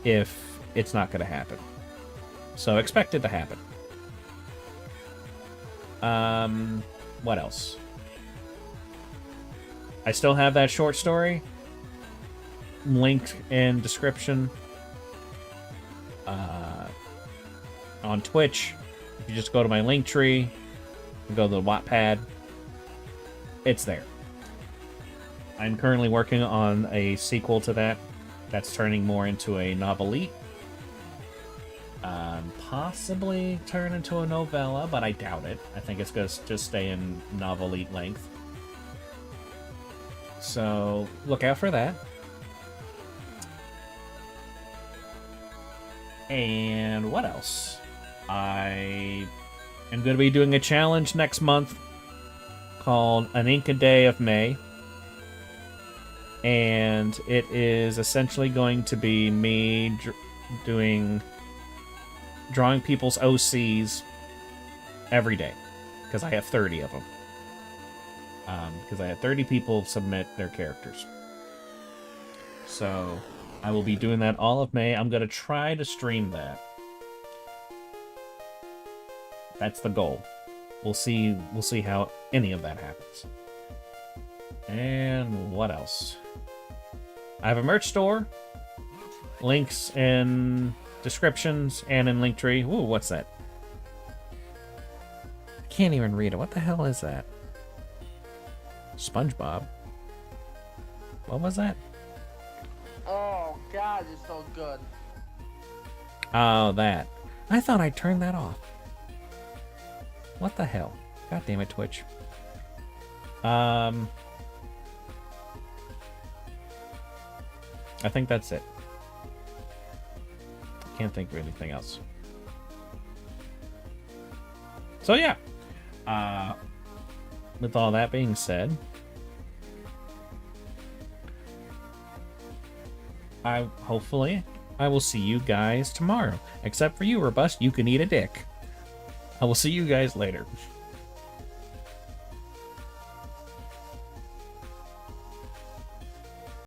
if it's not going to happen. So expect it to happen. What else? I still have that short story linked in description. On Twitch, if you just go to my link tree and go to the Wattpad, it's there. I'm currently working on a sequel to that. That's turning more into a novelette. Possibly turn into a novella, but I doubt it. I think it's going to just stay in novelette length. So, look out for that. And what else? I am going to be doing a challenge next month called An Inca Day of May. And it is essentially going to be me drawing people's OCs every day, because I have 30 of them. Because I had 30 people submit their characters. So I will be doing that all of May. I'm going to try to stream that. That's the goal. We'll see how any of that happens. And what else? I have a merch store. Links in descriptions and in Linktree. Ooh, what's that? I can't even read it. What the hell is that? SpongeBob. What was that? Oh, God, it's so good. Oh, that. I thought I turned that off. What the hell? God damn it, Twitch. I think that's it. Can't think of anything else. So yeah. With all that being said, hopefully I will see you guys tomorrow. Except for you, Robust, you can eat a dick. I will see you guys later.